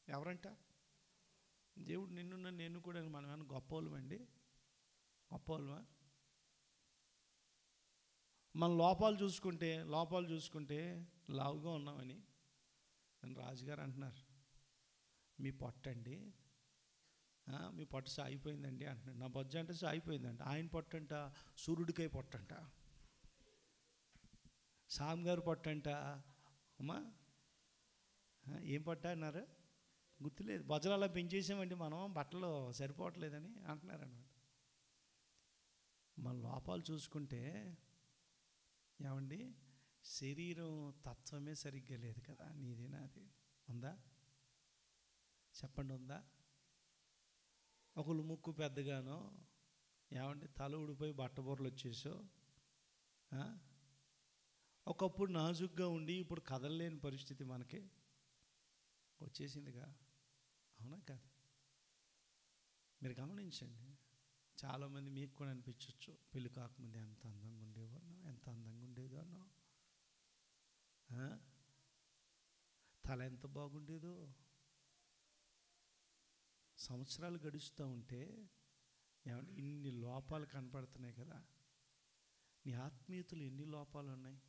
ఎవరంట? దేవుడు నిన్ను నన్ను ఎన్నుకోవడానికి మనం ఏమైనా గొప్పవాళ్ళమండి? గొప్పవాళ్ళమా? మన లోపాలు చూసుకుంటే లావుగా ఉన్నామని నన్ను రాజుగారు అంటున్నారు. మీ పొట్టండి, మీ పొట్ట సాగిపోయిందండి అంటున్నాడు. నా బొజ్జ అంటే సాగిపోయిందంట, ఆయన పొట్టంట సూర్యుడికై పొట్టంట, సామ్ గారు పొట్టంట. అమ్మా ఏం పొట్ట అన్నారు? గుర్తులేదు. బొజ్జలు అలా పెంచేసామండి మనం, బట్టలు సరిపోవట్లేదని అంటున్నారు అన్నమాట. మన లోపాలు చూసుకుంటే ఏమండి, శరీరం తత్వమే సరిగ్గా లేదు కదా. నీదేనా? అది ఉందా? చెప్పండి, ఉందా? ఒకళ్ళు ముక్కు పెద్దగానో, ఏమండి తల ఊడిపోయి బట్టబొరలు వచ్చేసో, ఒకప్పుడు నాజుగ్గా ఉండి ఇప్పుడు కదలలేని పరిస్థితి మనకి వచ్చేసిందిగా, అవునా కాదు? మీరు గమనించండి, చాలామంది మీకు కూడా అనిపించవచ్చు, పెళ్ళి కాకముందు ఎంత అందంగా ఉండేవాళ్ళో, ఎంత అందంగా ఉండేదానో, తల ఎంత బాగుండేదో. సంవత్సరాలు గడుస్తూ ఉంటే ఏమంటే ఇన్ని లోపాలు కనపడుతున్నాయి కదా. నీ ఆత్మీయతలు ఎన్ని లోపాలు ఉన్నాయి.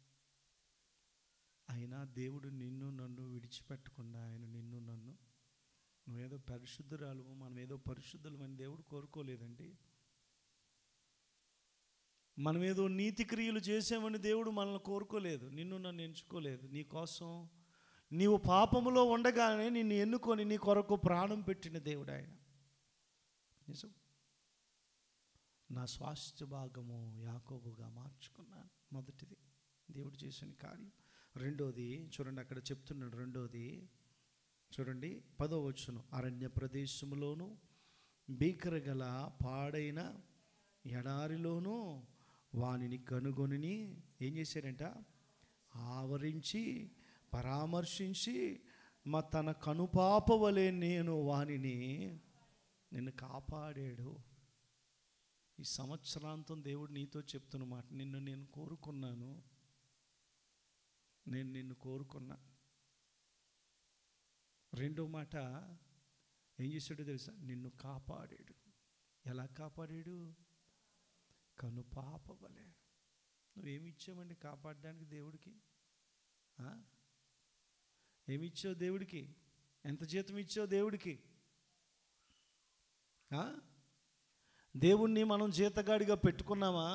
అయినా దేవుడు నిన్ను నన్ను విడిచిపెట్టకుండా, ఆయన నిన్ను నన్ను, నువ్వేదో పరిశుద్ధురాలు, మనం ఏదో పరిశుద్ధులమని దేవుడు కోరుకోలేదండి. మనం ఏదో నీతి క్రియలు చేసామని దేవుడు మనల్ని కోరుకోలేదు, నిన్ను నన్ను ఎంచుకోలేదు. నీ కోసం నీవు పాపములో ఉండగానే నిన్ను ఎన్నుకొని నీ కొరకు ప్రాణం పెట్టిన దేవుడు ఆయన. నిజం. నా స్వాస్థ్య భాగము యాకోబుగా మార్చుకున్నాను. మొదటిది దేవుడు చేసిన కార్యం. రెండోది చూడండి, అక్కడ చెప్తున్నాడు. రెండోది చూడండి, 10వ వచనం, అరణ్య ప్రదేశములోను భీకరగల పాడైన ఎడారిలోనూ వానిని కనుగొని ఏం చేశాడంట? ఆవరించి పరామర్శించి తన కనుపాప వలె నిన్ను కాపాడాడు. ఈ సంవత్సరాంతం దేవుడు నీతో చెప్తున్న మాట, నేను కోరుకున్నాను, నిన్ను కోరుకున్నా. రెండో మాట ఏం చేశాడో తెలుసా? నిన్ను కాపాడాడు. ఎలా కాపాడాడు? కనుపాప వలె. నువ్వేమిచ్చావండి కాపాడడానికి దేవుడికి? ఏమిచ్చావు దేవుడికి? ఎంత జీతం ఇచ్చావు దేవుడికి? దేవుణ్ణి మనం జీతగాడిగా పెట్టుకున్నామా?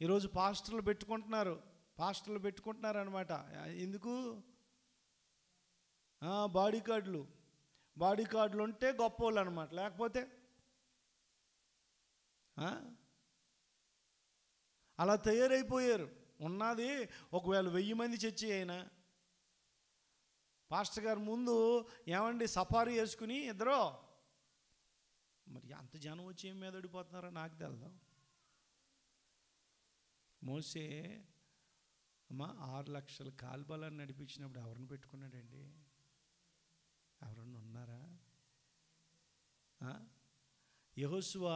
ఈరోజు పాస్టర్లు పెట్టుకుంటున్నారు అనమాట. ఎందుకు? బాడీ కార్డులు ఉంటే గొప్ప వాళ్ళు అనమాట, లేకపోతే అలా తయారైపోయారు. ఉన్నది ఒకవేళ 1000 మంది చర్చి అయినా పాస్టర్ గారు ముందు ఏమండి సఫారీ వేసుకుని ఇద్దరు, మరి అంత జనం వచ్చి ఏం మీద పడిపోతున్నారో నాకు తెలదు. మోసే 6 లక్షల కాల్బలాన్ని నడిపించినప్పుడు ఎవరిని పెట్టుకున్నాడండి? ఎవరన్నా ఉన్నారా? యెహోషువ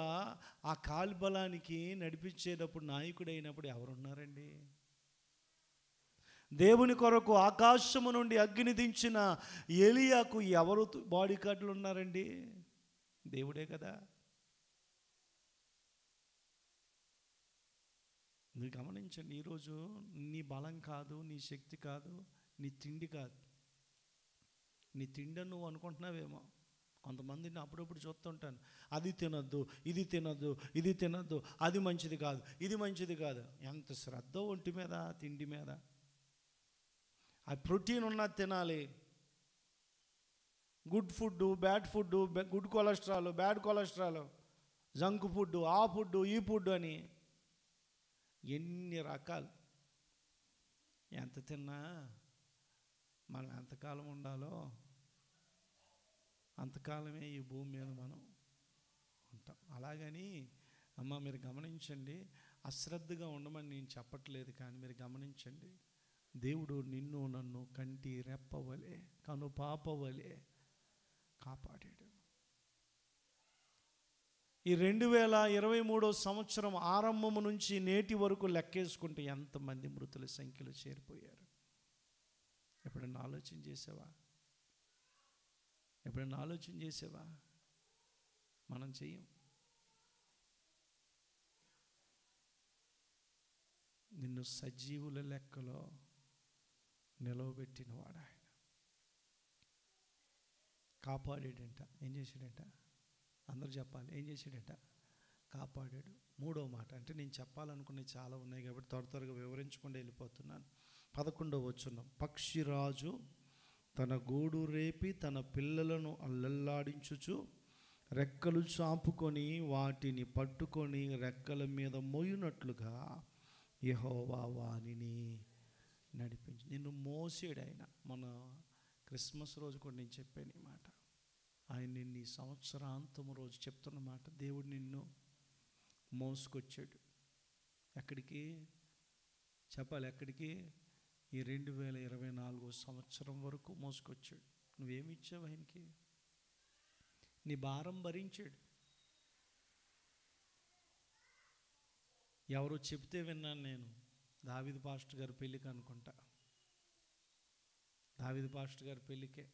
ఆ కాల్బలానికి నడిపించేటప్పుడు నాయకుడైనప్పుడు ఎవరున్నారండి? దేవుని కొరకు ఆకాశము నుండి అగ్ని దించిన ఏలియాకు ఎవరు బాడీ గార్డులు ఉన్నారండి? దేవుడే కదా. మీరు గమనించండి, ఈరోజు నీ బలం కాదు, నీ శక్తి కాదు, నీ తిండి కాదు. నీ తిండి నువ్వు అనుకుంటున్నావేమో. కొంతమందిని అప్పుడప్పుడు చూస్తుంటాను, అది తినొద్దు, ఇది తినొద్దు, ఇది తినొద్దు, అది మంచిది కాదు, ఇది మంచిది కాదు. ఎంత శ్రద్ధ ఒంటి మీద, తిండి మీద. ఆ ప్రోటీన్ ఉన్నది తినాలి. Good food, bad food, good cholesterol, bad cholesterol, junk food, ఆ ఫుడ్, ఈ ఫుడ్ అని ఎన్ని రకాలు. ఎంత తిన్నా మనం ఎంతకాలం ఉండాలో అంతకాలమే ఈ భూమి మీద మనం ఉంటాం. అలాగని అమ్మ మీరు గమనించండి, అశ్రద్ధగా ఉండమని నేను చెప్పట్లేదు, కానీ మీరు గమనించండి, దేవుడు నిన్ను నన్ను కంటి రెప్పవలే, కను పాపవలే కాపాడాడు. ఈ 2023 సంవత్సరం ఆరంభము నుంచి నేటి వరకు లెక్కేసుకుంటే ఎంతమంది మృతుల సంఖ్యలో చేరిపోయారు? ఎప్పుడైనా ఆలోచన చేసావా? ఎప్పుడైనా ఆలోచన చేసావా? మనం చెయ్యం. నిన్ను సజీవుల లెక్కలో నిలవబెట్టినవాడు ఆయన. కాపాడాడంట. ఏం చేశాడంట? అందరూ చెప్పాలి, ఏం చేశాడంట? కాపాడాడు. మూడో మాట, అంటే నేను చెప్పాలనుకునే చాలా ఉన్నాయి కాబట్టి త్వరగా వివరించకుండా వెళ్ళిపోతున్నాను. 11వ వచనం, పక్షిరాజు తన గూడు రేపి తన పిల్లలను అల్లల్లాడించుచు రెక్కలు చాపుకొని వాటిని పట్టుకొని రెక్కల మీద మోయునట్లుగా యెహోవా వానిని నడిపించి. నిన్ను మోసాడు ఆయన. మన క్రిస్మస్ రోజు కూడా నేను చెప్పాను ఈ మాట. ఆయన నిన్ను ఈ సంవత్సరాంతము రోజు చెప్తున్న మాట, దేవుడు నిన్ను మోసుకొచ్చాడు. ఎక్కడికి చెప్పాలి? ఎక్కడికి? ఈ 2024 సంవత్సరం వరకు మోసుకొచ్చాడు. నువ్వేమి ఇచ్చావు ఆయనకి? నీ భారం భరించాడు. ఎవరో చెప్తే విన్నాను నేను, దావీదు పాస్టర్ గారి పెళ్ళికి అనుకుంటా. దావీదు పాస్టర్ గారి పెళ్ళికే,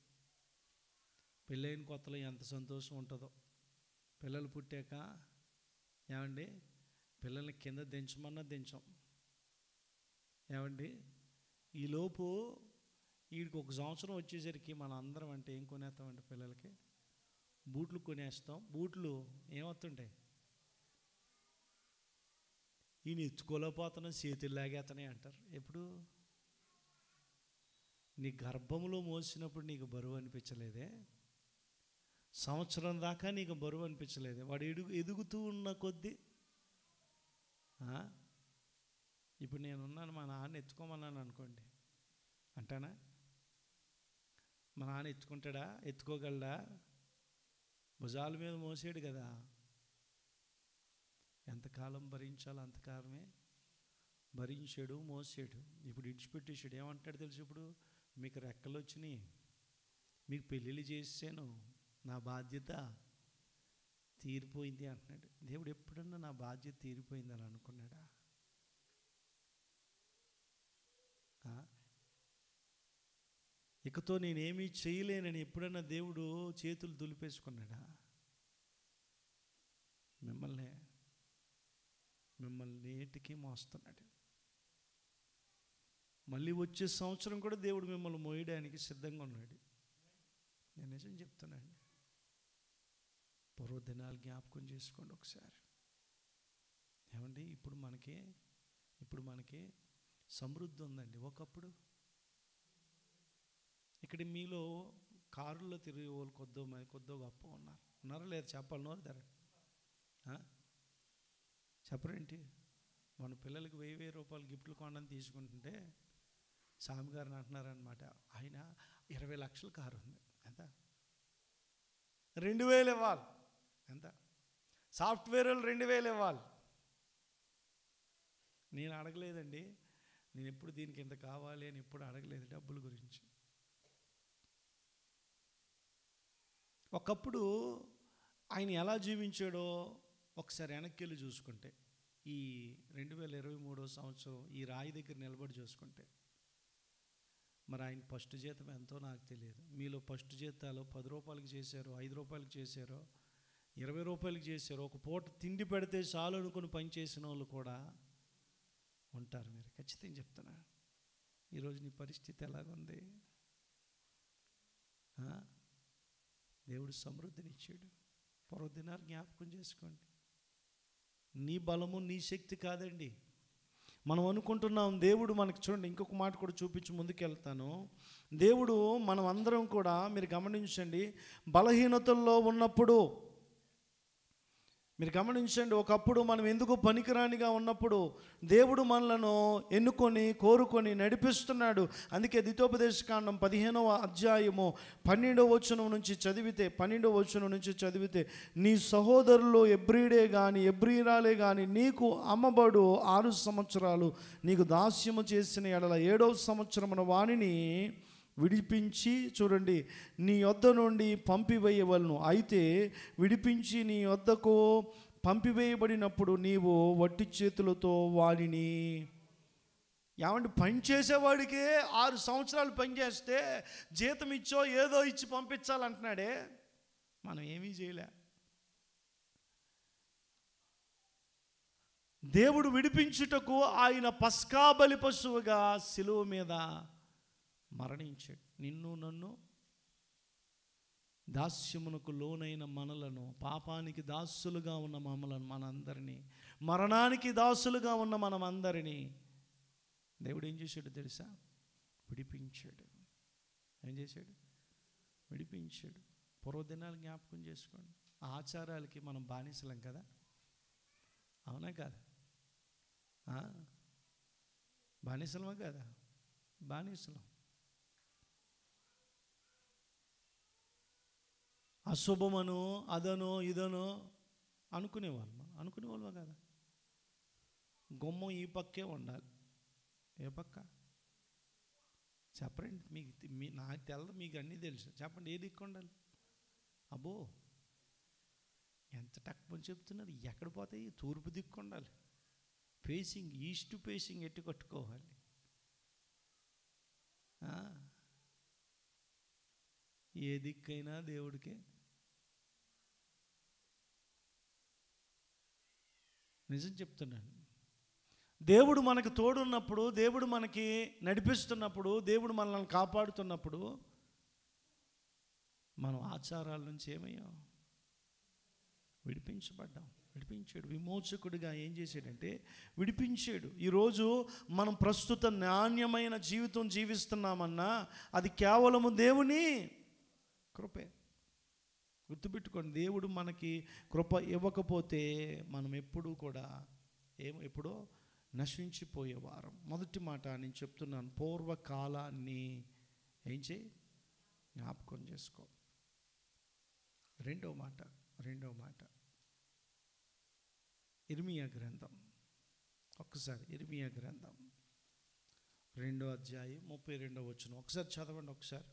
పెళ్ళైన కొత్తలో ఎంత సంతోషం ఉంటుందో. పిల్లలు పుట్టాక ఏమండి, పిల్లల్ని కింద దించమన్నా దించం. ఏమండి, ఈలోపు వీడికి 1 సంవత్సరం వచ్చేసరికి మన అందరం అంటే ఏం కొనేస్తామంటే పిల్లలకి బూట్లు కొనేస్తాం. బూట్లు ఏమవుతుంటాయి? ఈయన ఎత్తుకోలేకపోతున్నాం, చేతులు లాగేస్తున్నాయి అంటారు. ఎప్పుడు? నీ గర్భంలో మోసినప్పుడు నీకు బరువు అనిపించలేదే? సంవత్సరం దాకా నీకు బరువు అనిపించలేదే? వాడు ఎదుగుతూ ఉన్న కొద్దీ ఇప్పుడు నేనున్నాను, మా నాన్న ఎత్తుకోమన్నాను అనుకోండి, అంటానా? మా నాన్న ఎత్తుకుంటాడా? ఎత్తుకోగలడా? భుజాల మీద మోసాడు కదా. ఎంతకాలం భరించాలో అంతకాలమే భరించాడు, మోసాడు. ఇప్పుడు ఇడిచిపెట్టేసాడు. ఏమంటాడు తెలుసు? ఇప్పుడు మీకు రెక్కలు వచ్చినాయి, మీకు పెళ్ళిళ్ళు చేసాను, నా బాధ్యత తీరిపోయింది అంటున్నాడు. దేవుడు ఎప్పుడన్నా నా బాధ్యత తీరిపోయిందని అనుకున్నాడా? ఇకతో నేనేమీ చేయలేనని ఎప్పుడన్నా దేవుడు చేతులు దులిపేసుకున్నాడా? మిమ్మల్ని నేటికి మోస్తున్నాడు. మళ్ళీ వచ్చే సంవత్సరం కూడా దేవుడు మిమ్మల్ని మోయడానికి సిద్ధంగా ఉన్నాడు. నేను నిజం చెప్తున్నాను. పూర్వదినాలు జ్ఞాపకం చేసుకోండి ఒకసారి. ఏమండి, ఇప్పుడు మనకి సమృద్ధి ఉందండి. ఒకప్పుడు ఇక్కడ మీలో కారుల్లో తిరిగే వాళ్ళు కొద్దో గొప్ప ఉన్నారా లేదు? చెప్పాలి, నోరు ధర చెప్పరేంటి? మన పిల్లలకి 1000 రూపాయలు గిఫ్ట్లు కొనని తీసుకుంటుంటే స్వామి గారిని అంటున్నారనమాట, ఆయన 20 లక్షల కారు ఉంది, ఎంత? 2000 ఇవ్వాలి. ఎంత? సాఫ్ట్వేర్ వాళ్ళు 2000 ఇవ్వాలి. నేను అడగలేదండి, నేను ఎప్పుడు దీనికి ఎంత కావాలి అని ఎప్పుడు అడగలేదు డబ్బుల గురించి. ఒకప్పుడు ఆయన ఎలా జీవించాడో ఒకసారి వెనక్కి వెళ్ళి చూసుకుంటే, ఈ 2023 సంవత్సరం ఈ రాయి దగ్గర నిలబడి చూసుకుంటే, మరి ఆయన ఫస్ట్ జీతం ఎంతో నాకు తెలియదు. మీలో ఫస్ట్ జీతాలు 10 రూపాయలకి చేశారో, 5 రూపాయలకి చేశారో, 20 రూపాయలకి చేశారో, ఒక పూట తిండి పెడితే చాలు అనుకుని పని చేసిన వాళ్ళు కూడా ఉంటారు. మీరు ఖచ్చితంగా చెప్తున్నా. ఈరోజు నీ పరిస్థితి ఎలాగుంది? దేవుడు సమృద్ధినిచ్చాడు. పర్వదినాలు జ్ఞాపకం చేసుకోండి. నీ బలము నీ శక్తి కాదండి. మనం అనుకుంటున్నాం దేవుడు మనకి, చూడండి ఇంకొక మాట కూడా చూపించి ముందుకెళ్తాను. దేవుడు మనం అందరం కూడా, మీరు గమనించండి, బలహీనతల్లో ఉన్నప్పుడు, మీరు గమనించండి, ఒకప్పుడు మనం ఎందుకు పనికిరానిగా ఉన్నప్పుడు దేవుడు మనలను ఎన్నుకొని కోరుకొని నడిపిస్తున్నాడు. అందుకే ద్వితోపదేశకాండం 15వ అధ్యాయము 12వ వచనం నుంచి చదివితే నీ సహోదరులు ఎబ్రీడే కానీ ఎబ్రీరాలే కానీ నీకు అమ్మబడు 6 సంవత్సరాలు నీకు దాస్యము చేసిన ఎడల 7వ సంవత్సరమున వానిని విడిపించి, చూడండి, నీ యొద్ద నుండి పంపివేయవలను. అయితే విడిపించి నీ యొద్దకు పంపివేయబడినప్పుడు నీవు వట్టి చేతులతో వాడిని, ఏమంటే పని చేసేవాడికే 6 సంవత్సరాలు పనిచేస్తే జీతం ఇచ్చో ఏదో ఇచ్చి పంపించాలంటున్నాడే. మనం ఏమీ చేయలే. దేవుడు విడిపించుటకు ఆయన పస్కా బలి పశువుగా శిలువ మీద మరణించాడు. నిన్ను నన్ను, దాస్యమునకు లోనైన మనలను, పాపానికి దాసులుగా ఉన్న మనందరినీ, మరణానికి దాసులుగా ఉన్న మనమందరినీ దేవుడు ఏం చేశాడు తెలుసా? విడిపించాడు. ఏం చేశాడు? విడిపించాడు. పూర్వదినాలు జ్ఞాపకం చేసుకోండి. ఆచారాలకి మనం బానిసలం కదా, అవునా కాదా? బానిసలమా కదా? బానిసలం. అశుభమను అదనో ఇదనో అనుకునేవాళ్ళమా కదా? గుమ్మం ఈ పక్కే ఉండాలి. ఏ పక్క చెప్పండి. నాకు తెలదు, మీకు అన్నీ తెలుసు. చెప్పండి, ఏ దిక్కు ఉండాలి? అబ్బో, ఎంత తక్కువ చెప్తున్నారు. ఎక్కడ పోతాయి? తూర్పు దిక్కు ఉండాలి. ఫేసింగ్, ఈస్ట్ ఫేసింగ్ ఎట్టు కట్టుకోవాలి. ఏ దిక్కైనా దేవుడికే. నిజం చెప్తున్నాను. దేవుడు మనకు తోడున్నప్పుడు, దేవుడు మనకి నడిపిస్తున్నప్పుడు, దేవుడు మనల్ని కాపాడుతున్నప్పుడు మనం ఆచారాల నుంచి ఏమయ్యాం? విడిపించాడు. విమోచకుడిగా ఏం చేశాడంటే విడిపించాడు. ఈరోజు మనం ప్రస్తుత నాణ్యమైన జీవితం జీవిస్తున్నామన్నా అది కేవలము దేవుని కృపే. గుర్తుపెట్టుకోండి, దేవుడు మనకి కృప ఇవ్వకపోతే మనం ఎప్పుడో నశించిపోయేవారం. మొదటి మాట నేను చెప్తున్నాను, పూర్వకాలాన్ని ఏం చేయి? జ్ఞాపకం చేసుకో. రెండవ మాట ఇర్మియా గ్రంథం. ఒక్కసారి ఇర్మియా గ్రంథం 2వ అధ్యాయం 32వ వచనం ఒకసారి చదవండి. ఒకసారి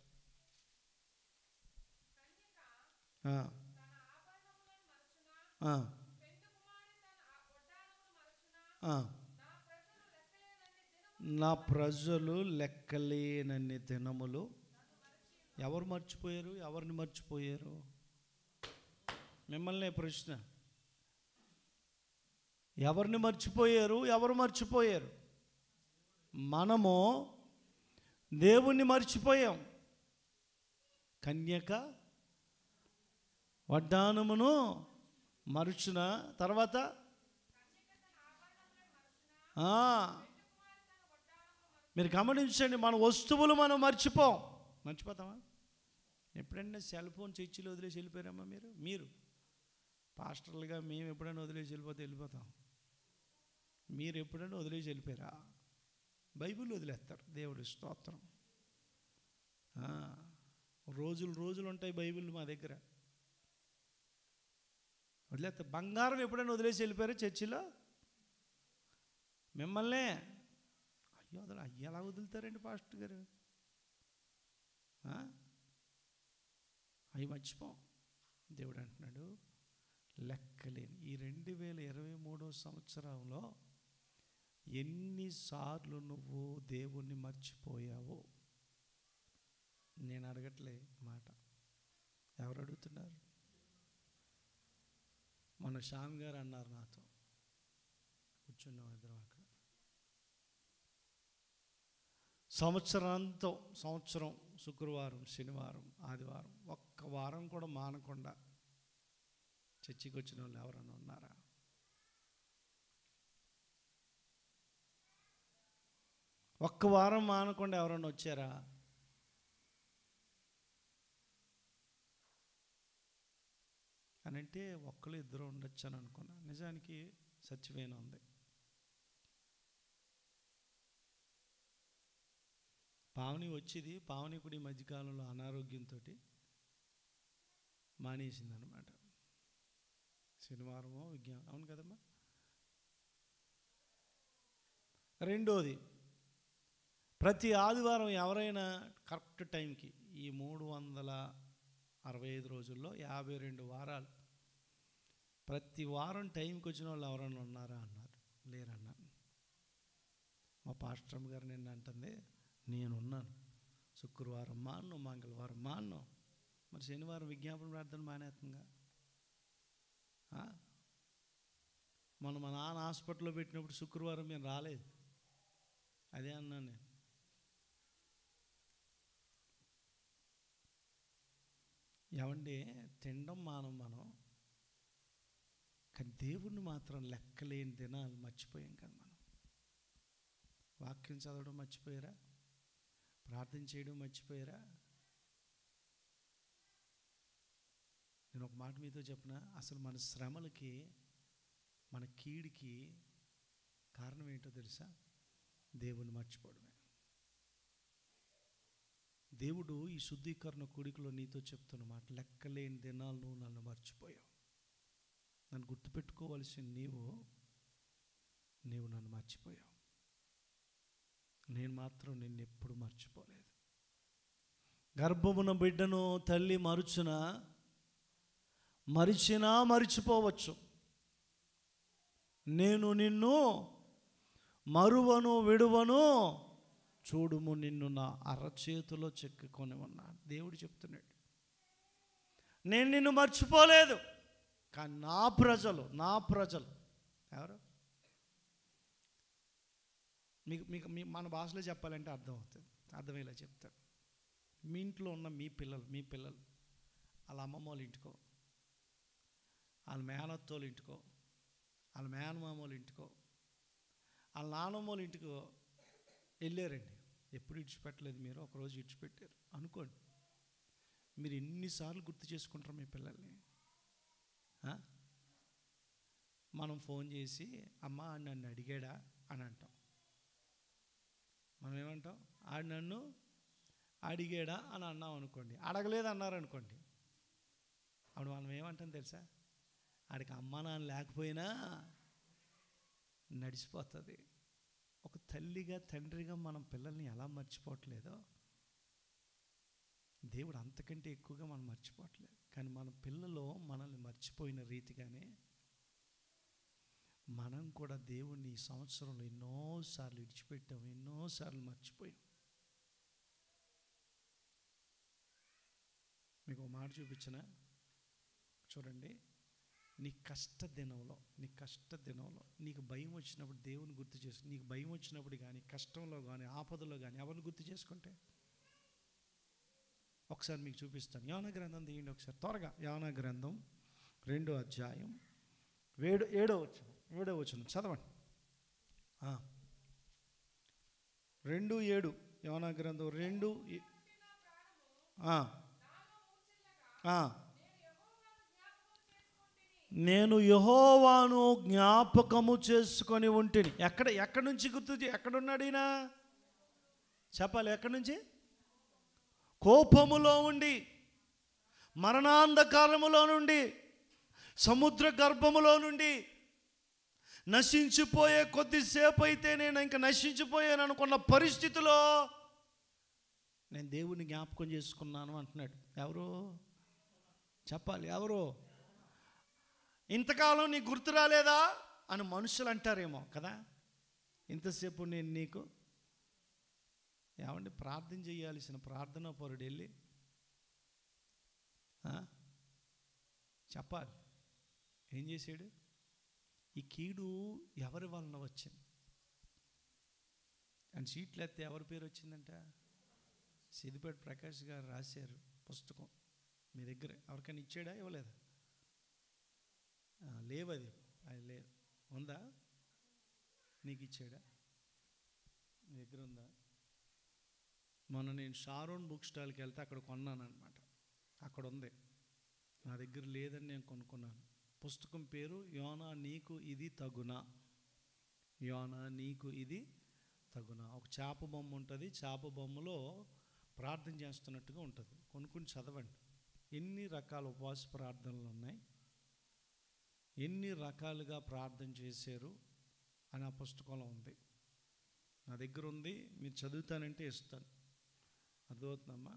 నా ప్రజలు లెక్కలేనన్ని దినములు. ఎవరు మర్చిపోయారు? ఎవరిని మర్చిపోయారు? మిమ్మల్ని ప్రశ్న. ఎవరిని మర్చిపోయారు? ఎవరు మర్చిపోయారు? మనము దేవుణ్ణి మర్చిపోయాం. కన్యక వడ్డానమును మరుచున, తర్వాత మీరు గమనించండి, మన వస్తువులు మనం మర్చిపోతామా? ఎప్పుడైనా సెల్ ఫోన్ చర్చిలో వదిలేసి వెళ్ళిపోయారమ్మా? మీరు పాస్టర్లుగా మేము ఎప్పుడైనా వదిలేసి వెళ్ళిపోతాం. మీరు ఎప్పుడైనా వదిలేసి వెళ్ళిపోయారా? బైబిల్ వదిలేస్తారు. దేవుడి స్తోత్రం. రోజులు ఉంటాయి బైబిల్ మా దగ్గర. వదిలేస్తారు. బంగారం ఎప్పుడైనా వదిలేసి వెళ్ళిపోయారా చర్చిలో? మిమ్మల్నే ఎలా వదులుతారండి పాస్టర్ గారు? అవి మర్చిపోం. దేవుడు అంటున్నాడు లెక్కలేని ఈ 2023 సంవత్సరంలో ఎన్నిసార్లు నువ్వు దేవుణ్ణి మర్చిపోయావో నేను అడగట్లే మాట, ఎవరు అడుగుతున్నారు? మన శ్యామ్ గారు అన్నారు నాతో, కూర్చున్నాం ఇద్దరం అక్కడ. సంవత్సరం శుక్రవారం, శనివారం, ఆదివారం ఒక్క వారం కూడా మానకుండా చర్చికి వచ్చిన వాళ్ళు ఎవరన్నా ఉన్నారా? ఒక్క వారం మానకుండా ఎవరన్నా వచ్చారా? అని అంటే ఒక్కరు ఇద్దరు ఉండొచ్చు అని అనుకున్నా. నిజానికి సత్యమేనా ఉంది. పావని వచ్చేది, పావని కూడా ఈ మధ్యకాలంలో అనారోగ్యంతో మానేసిందనమాట. శనివారమో అవును కదమ్మా. రెండోది, ప్రతి ఆదివారం ఎవరైనా కరెక్ట్ టైంకి ఈ 365 రోజుల్లో 52 వారాలు ప్రతి వారం టైంకి వచ్చిన వాళ్ళు ఎవరైనా ఉన్నారా అన్నారు. లేరన్నా. మా పాస్టర్ గారు నిన్న అంటుంది, నేనున్నాను. శుక్రవారం మాను, మంగళవారం మాను, మరి శనివారం విజ్ఞాపన ప్రార్థన మానేస్తుందిగా. మొన్న మా నాన్న హాస్పిటల్లో పెట్టినప్పుడు శుక్రవారం మేము రాలేదు. అదే అన్నాను నేను. ఏమంటే తినడం మనం కానీ దేవుణ్ణి మాత్రం లెక్కలేని దినాలు మర్చిపోయాం కదా. మనం వాక్యం చదవడం మర్చిపోయారా? ప్రార్థన చేయడం మర్చిపోయారా? నేను ఒక మాట మీతో చెప్పిన, అసలు మన శ్రమలకి, మన కీడికి కారణం ఏంటో తెలుసా? దేవుణ్ణి మర్చిపోవడమే. దేవుడు ఈ శుద్ధీకరణ కూడికలో నీతో చెప్తున్న మాట, లెక్కలేని దినాలు నువ్వు నన్ను మర్చిపోయావు. నన్ను గుర్తుపెట్టుకోవలసిన నీవు నన్ను మర్చిపోయావు. నేను మాత్రం నిన్ను ఎప్పుడు మర్చిపోలేదు. గర్భమున బిడ్డను తల్లి మరిచినా మరిచిపోవచ్చు, నేను నిన్ను మరువను విడువను, చూడుము నిన్ను నా అరచేతిలో చెక్కుకొని ఉన్నాను. దేవుడు చెప్తున్నాడు, నేను నిన్ను మర్చిపోలేదు. కానీ నా ప్రజలు ఎవరు? మీకు మన భాషలో చెప్పాలంటే అర్థమయ్యేలా చెప్తాడు. మీ ఇంట్లో ఉన్న మీ పిల్లలు వాళ్ళ అమ్మమ్మ వాళ్ళ ఇంటికో, వాళ్ళ మేనత్తోళ్ళ ఇంటికో, వాళ్ళ మేనమామ వాళ్ళ ఇంటికో, వాళ్ళ నాన్నమ్మ వాళ్ళ ఇంటికో వెళ్ళారండి. ఎప్పుడు ఇడిచిపెట్టలేదు, మీరు ఒకరోజు ఇడిచిపెట్టారు అనుకోండి. మీరు ఎన్నిసార్లు గుర్తు చేసుకుంటారు మీ పిల్లల్ని? మనం ఫోన్ చేసి అమ్మ నన్ను అడిగాడా అని అంటాం. మనం ఏమంటాం? ఆడు నన్ను అడిగాడా అని అన్నాం అనుకోండి. అడగలేదు అన్నారనుకోండి, అప్పుడు మనం ఏమంటాం తెలుసా? ఆడికి అమ్మ నాన్న లేకపోయినా నడిచిపోతుంది. ఒక తల్లిగా తండ్రిగా మనం పిల్లల్ని ఎలా మర్చిపోవట్లేదో దేవుడు అంతకంటే ఎక్కువగా మనం మర్చిపోవట్లేదు. కానీ మన పిల్లలు మనల్ని మర్చిపోయిన రీతిగానే మనం కూడా దేవుణ్ణి ఈ సంవత్సరంలో ఎన్నోసార్లు విడిచిపెట్టాం, ఎన్నోసార్లు మర్చిపోయాం. మీకు ఒక మాట చూపించిన చూడండి. నీ కష్ట దినంలో నీకు భయం వచ్చినప్పుడు దేవుని గుర్తు చేసుకుని, నీకు భయం వచ్చినప్పుడు కానీ, కష్టంలో కానీ, ఆపదలో కానీ ఎవరిని గుర్తు చేసుకుంటే, ఒకసారి మీకు చూపిస్తాను. యోనా గ్రంథం తీయండి ఒకసారి త్వరగా. యోనా గ్రంథం 2వ అధ్యాయం 7వ వచనం చదవండి. 2:7 యోనా గ్రంథం 2. నేను యెహోవాను జ్ఞాపకము చేసుకొని ఉంటిని. ఎక్కడి నుంచి ఎక్కడున్నాడు ఈయన? చెప్పాలి. ఎక్కడి నుంచి? కోపములో ఉండి, మరణాంధకారములో నుండి, సముద్ర గర్భములో నుండి, నశించిపోయే కొద్దిసేపు అయితే నేను ఇంకా నశించిపోయాను అనుకున్న పరిస్థితిలో నేను దేవుని జ్ఞాపకం చేసుకున్నాను అంటున్నాడు. ఎవరు? చెప్పాలి. ఎవరు? ఇంతకాలం నీకు గుర్తు రాలేదా అని మనుషులు అంటారేమో కదా. ఇంతసేపు నేను నీకు ఏమండి ప్రార్థన చేయాల్సిన ప్రార్థనా పరుడు వెళ్ళి చెప్పాలి. ఏం చేశాడు? ఈ కీడు ఎవరి వలన వచ్చింది అని సీట్లు ఎత్తే ఎవరి పేరు వచ్చిందంట? సిద్దిపేట ప్రకాష్ గారు రాశారు పుస్తకం. మీ దగ్గర ఎవరికైనా ఇచ్చాడా? ఇవ్వలేదా? లేవది. అది లేదు. ఉందా? నీకు ఇచ్చాడా? మీ దగ్గర ఉందా? మొన్న నేను షారోన్ బుక్ స్టాల్కి వెళ్తే అక్కడ కొన్నాను అనమాట. అక్కడ ఉంది. నా దగ్గర లేదని నేను కొనుక్కున్నాను. పుస్తకం పేరు యోనా నీకు ఇది తగునా. యోనా నీకు ఇది తగునా. ఒక చేప బొమ్మ ఉంటుంది. చేప బొమ్మలో ప్రార్థన చేస్తున్నట్టుగా ఉంటుంది. కొనుక్కుని చదవండి. ఎన్ని రకాల ఉపవాస ప్రార్థనలు ఉన్నాయి, ఎన్ని రకాలుగా ప్రార్థన చేశారు అని ఆ పుస్తకంలో ఉంది. నా దగ్గర ఉంది. మీరు చదువుతానంటే ఇస్తాను. అర్థమవుతుందమ్మా?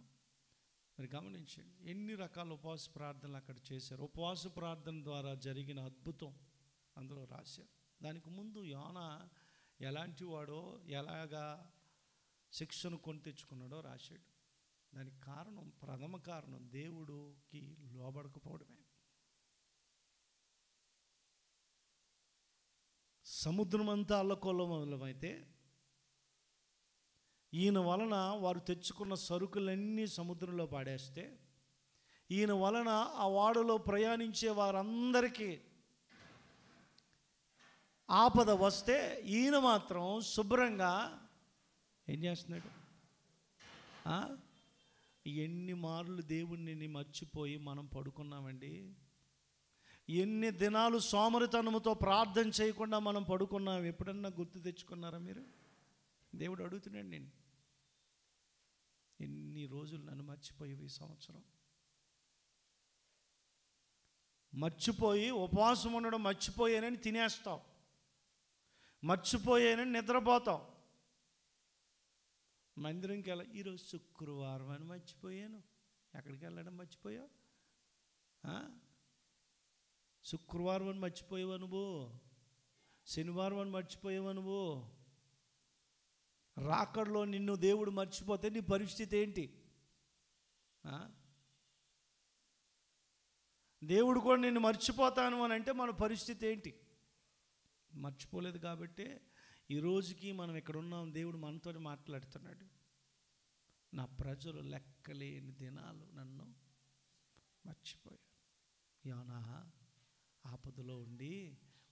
మరి గమనించండి, ఎన్ని రకాల ఉపవాస ప్రార్థనలు అక్కడ చేశారు. ఉపవాస ప్రార్థన ద్వారా జరిగిన అద్భుతం అందులో రాశారు. దానికి ముందు యోనా ఎలాంటి వాడో, ఎలాగా శిక్షను కొని తెచ్చుకున్నాడో రాశాడు. దానికి కారణం, ప్రథమ కారణం దేవుడికి లోబడకపోవడమే. సముద్రం అంతా అల్లకొల్లమైతే ఈయన వలన వారు తెచ్చుకున్న సరుకులన్నీ సముద్రంలో పాడేస్తే, ఈయన వలన ఆ వాడలో ప్రయాణించే వారందరికీ ఆపద వస్తే, ఈయన మాత్రం శుభ్రంగా ఏం చేస్తున్నాడు? ఎన్ని మార్లు దేవుణ్ణి మర్చిపోయి మనం పడుకున్నామండి. ఎన్ని దినాలు సోమరితనముతో ప్రార్థన చేయకుండా మనం పడుకున్నాం. ఎప్పుడన్నా గుర్తు తెచ్చుకున్నారా మీరు? దేవుడు అడుగుతున్నాడు, నేను ఎన్ని రోజులు నన్ను మర్చిపోయేవి ఈ సంవత్సరం. మర్చిపోయి ఉపవాసం ఉండడం మర్చిపోయానని తినేస్తావు, మర్చిపోయానని నిద్రపోతావు. మందిరంకి వెళ్ళ, ఈరోజు శుక్రవారం అని మర్చిపోయాను. ఎక్కడికి వెళ్ళడం మర్చిపోయావు? శుక్రవారం అని మర్చిపోయావా నువ్వు? శనివారం అని మర్చిపోయావా నువ్వు? రాకడలో నిన్ను దేవుడు మర్చిపోతే నీ పరిస్థితి ఏంటి? దేవుడు కూడా నిన్ను మర్చిపోతాను అని అంటే మన పరిస్థితి ఏంటి? మర్చిపోలేదు కాబట్టి ఈ రోజుకి మనం ఇక్కడ ఉన్నాం. దేవుడు మనతో మాట్లాడుతున్నాడు. నా ప్రజలు లెక్కలేని దినాలు నన్ను మర్చిపోయారు. యోనా ఆపదలో ఉండి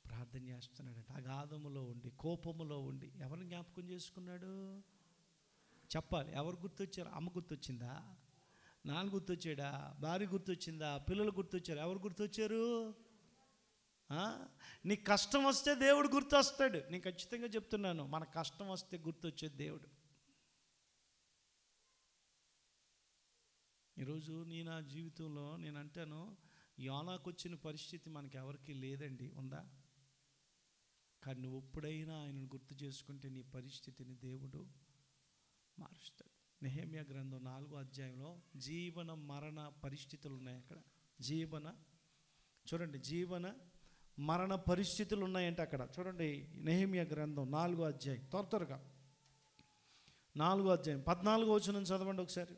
ప్రార్థన చేస్తున్నాడట. అగాధములో ఉండి, కోపములో ఉండి ఎవరిని జ్ఞాపకం చేసుకున్నాడు? చెప్పాలి. ఎవరు గుర్తొచ్చారు? అమ్మ గుర్తొచ్చిందా? నాన్న గుర్తొచ్చాడా? భార్య గుర్తొచ్చిందా? పిల్లలు గుర్తొచ్చారు? ఎవరు గుర్తొచ్చారు? నీకు కష్టం వస్తే దేవుడు గుర్తొస్తాడు. నేను ఖచ్చితంగా చెప్తున్నాను, మన కష్టం వస్తే గుర్తొచ్చేది దేవుడు. ఈరోజు నా జీవితంలో నేను అంటాను, యోనాకు వచ్చిన పరిస్థితి మనకి ఎవరికి లేదండి. ఉందా? కానీ నువ్వు ఎప్పుడైనా ఆయనను గుర్తు చేసుకుంటే నీ పరిస్థితిని దేవుడు మారుస్తాడు. నెహెమ్యా గ్రంథం 4వ అధ్యాయంలో జీవన మరణ పరిస్థితులు ఉన్నాయి. అక్కడ చూడండి, జీవన మరణ పరిస్థితులు ఉన్నాయంటే అక్కడ చూడండి. నెహెమ్యా గ్రంథం 4వ అధ్యాయం, త్వరగా 4వ అధ్యాయం 14వ వచనం చదవండి ఒకసారి.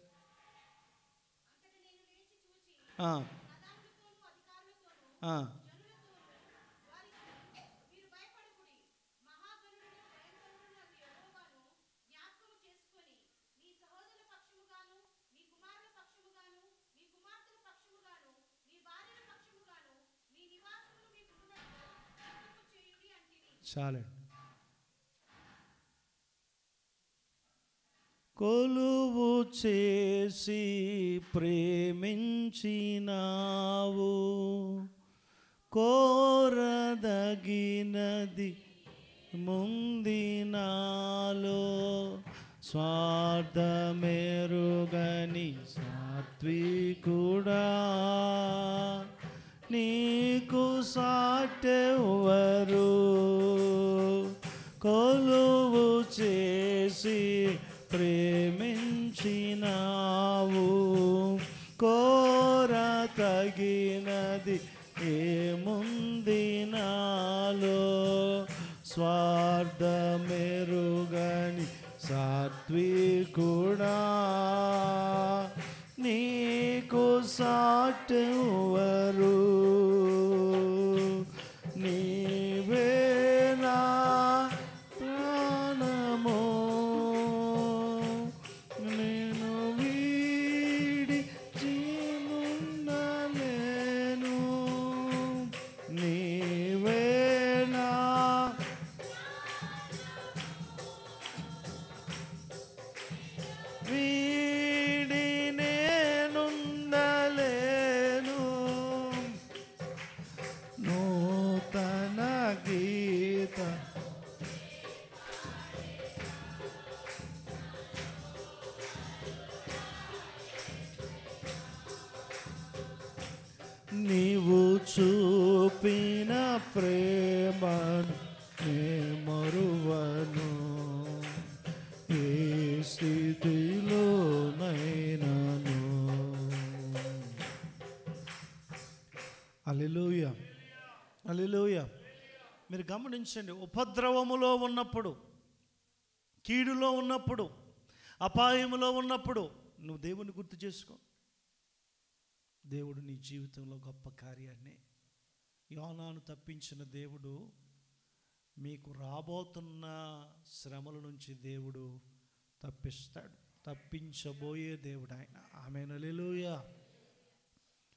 చాలండి. కొలువు చేసి ప్రేమించినావు, కోరదగినది ముందినాలో, స్వార్థమెరుగని సాత్వికుడా, నీకు సాటెవరు? కొలువు చేసి ప్రేమించినావు, కోరత తగినది ఏముంది నాలో, స్వార్థమెరుగని సాత్వికుడా, నీకు సాటెవరు, నీవే నా ప్రాణము, నేను వీడి జీనుండలేను, నీవే నా వీడి నేనుండలేను. నూతన గీత నీవు చూపిన ప్రేమను నే మరువను, ఏ స్థితిలోనైనాను. హల్లెలూయా, హల్లెలూయా. మీరు గమనించండి, ఉపద్రవములో ఉన్నప్పుడు, కీడులో ఉన్నప్పుడు, అపాయములో ఉన్నప్పుడు నువ్వు దేవుని గుర్తు చేసుకో. దేవుడు నీ జీవితంలో గొప్ప కార్యాన్ని, యోనాను తప్పించిన దేవుడు మీకు రాబోతున్న శ్రమల నుంచి దేవుడు తప్పిస్తాడు. తప్పించబోయే దేవుడు ఆయన. ఆమేన్, హల్లెలూయా.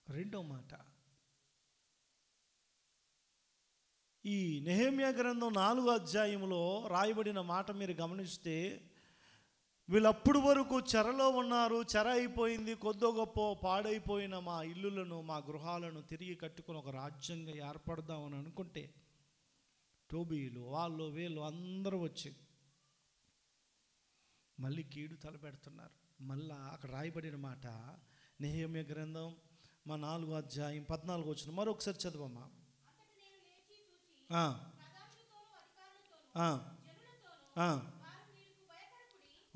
రెండో మాట, ఈ నెహెమ్యా గ్రంథం 4వ అధ్యాయంలో రాయబడిన మాట మీరు గమనిస్తే, వీళ్ళప్పుడు వరకు చెరలో ఉన్నారు, చెర అయిపోయింది, కొద్దో గొప్ప పాడైపోయిన మా ఇల్లులను, మా గృహాలను తిరిగి కట్టుకుని ఒక రాజ్యంగా ఏర్పడదామని అనుకుంటే, టోబీలు వాళ్ళు వీళ్ళు అందరూ వచ్చి మళ్ళీ కీడు తలపెడుతున్నారు. మళ్ళా అక్కడ రాయబడిన మాట నెహెమ్యా గ్రంథం 4వ అధ్యాయం 14వ వచనం మరొకసారి చదవమ్మా.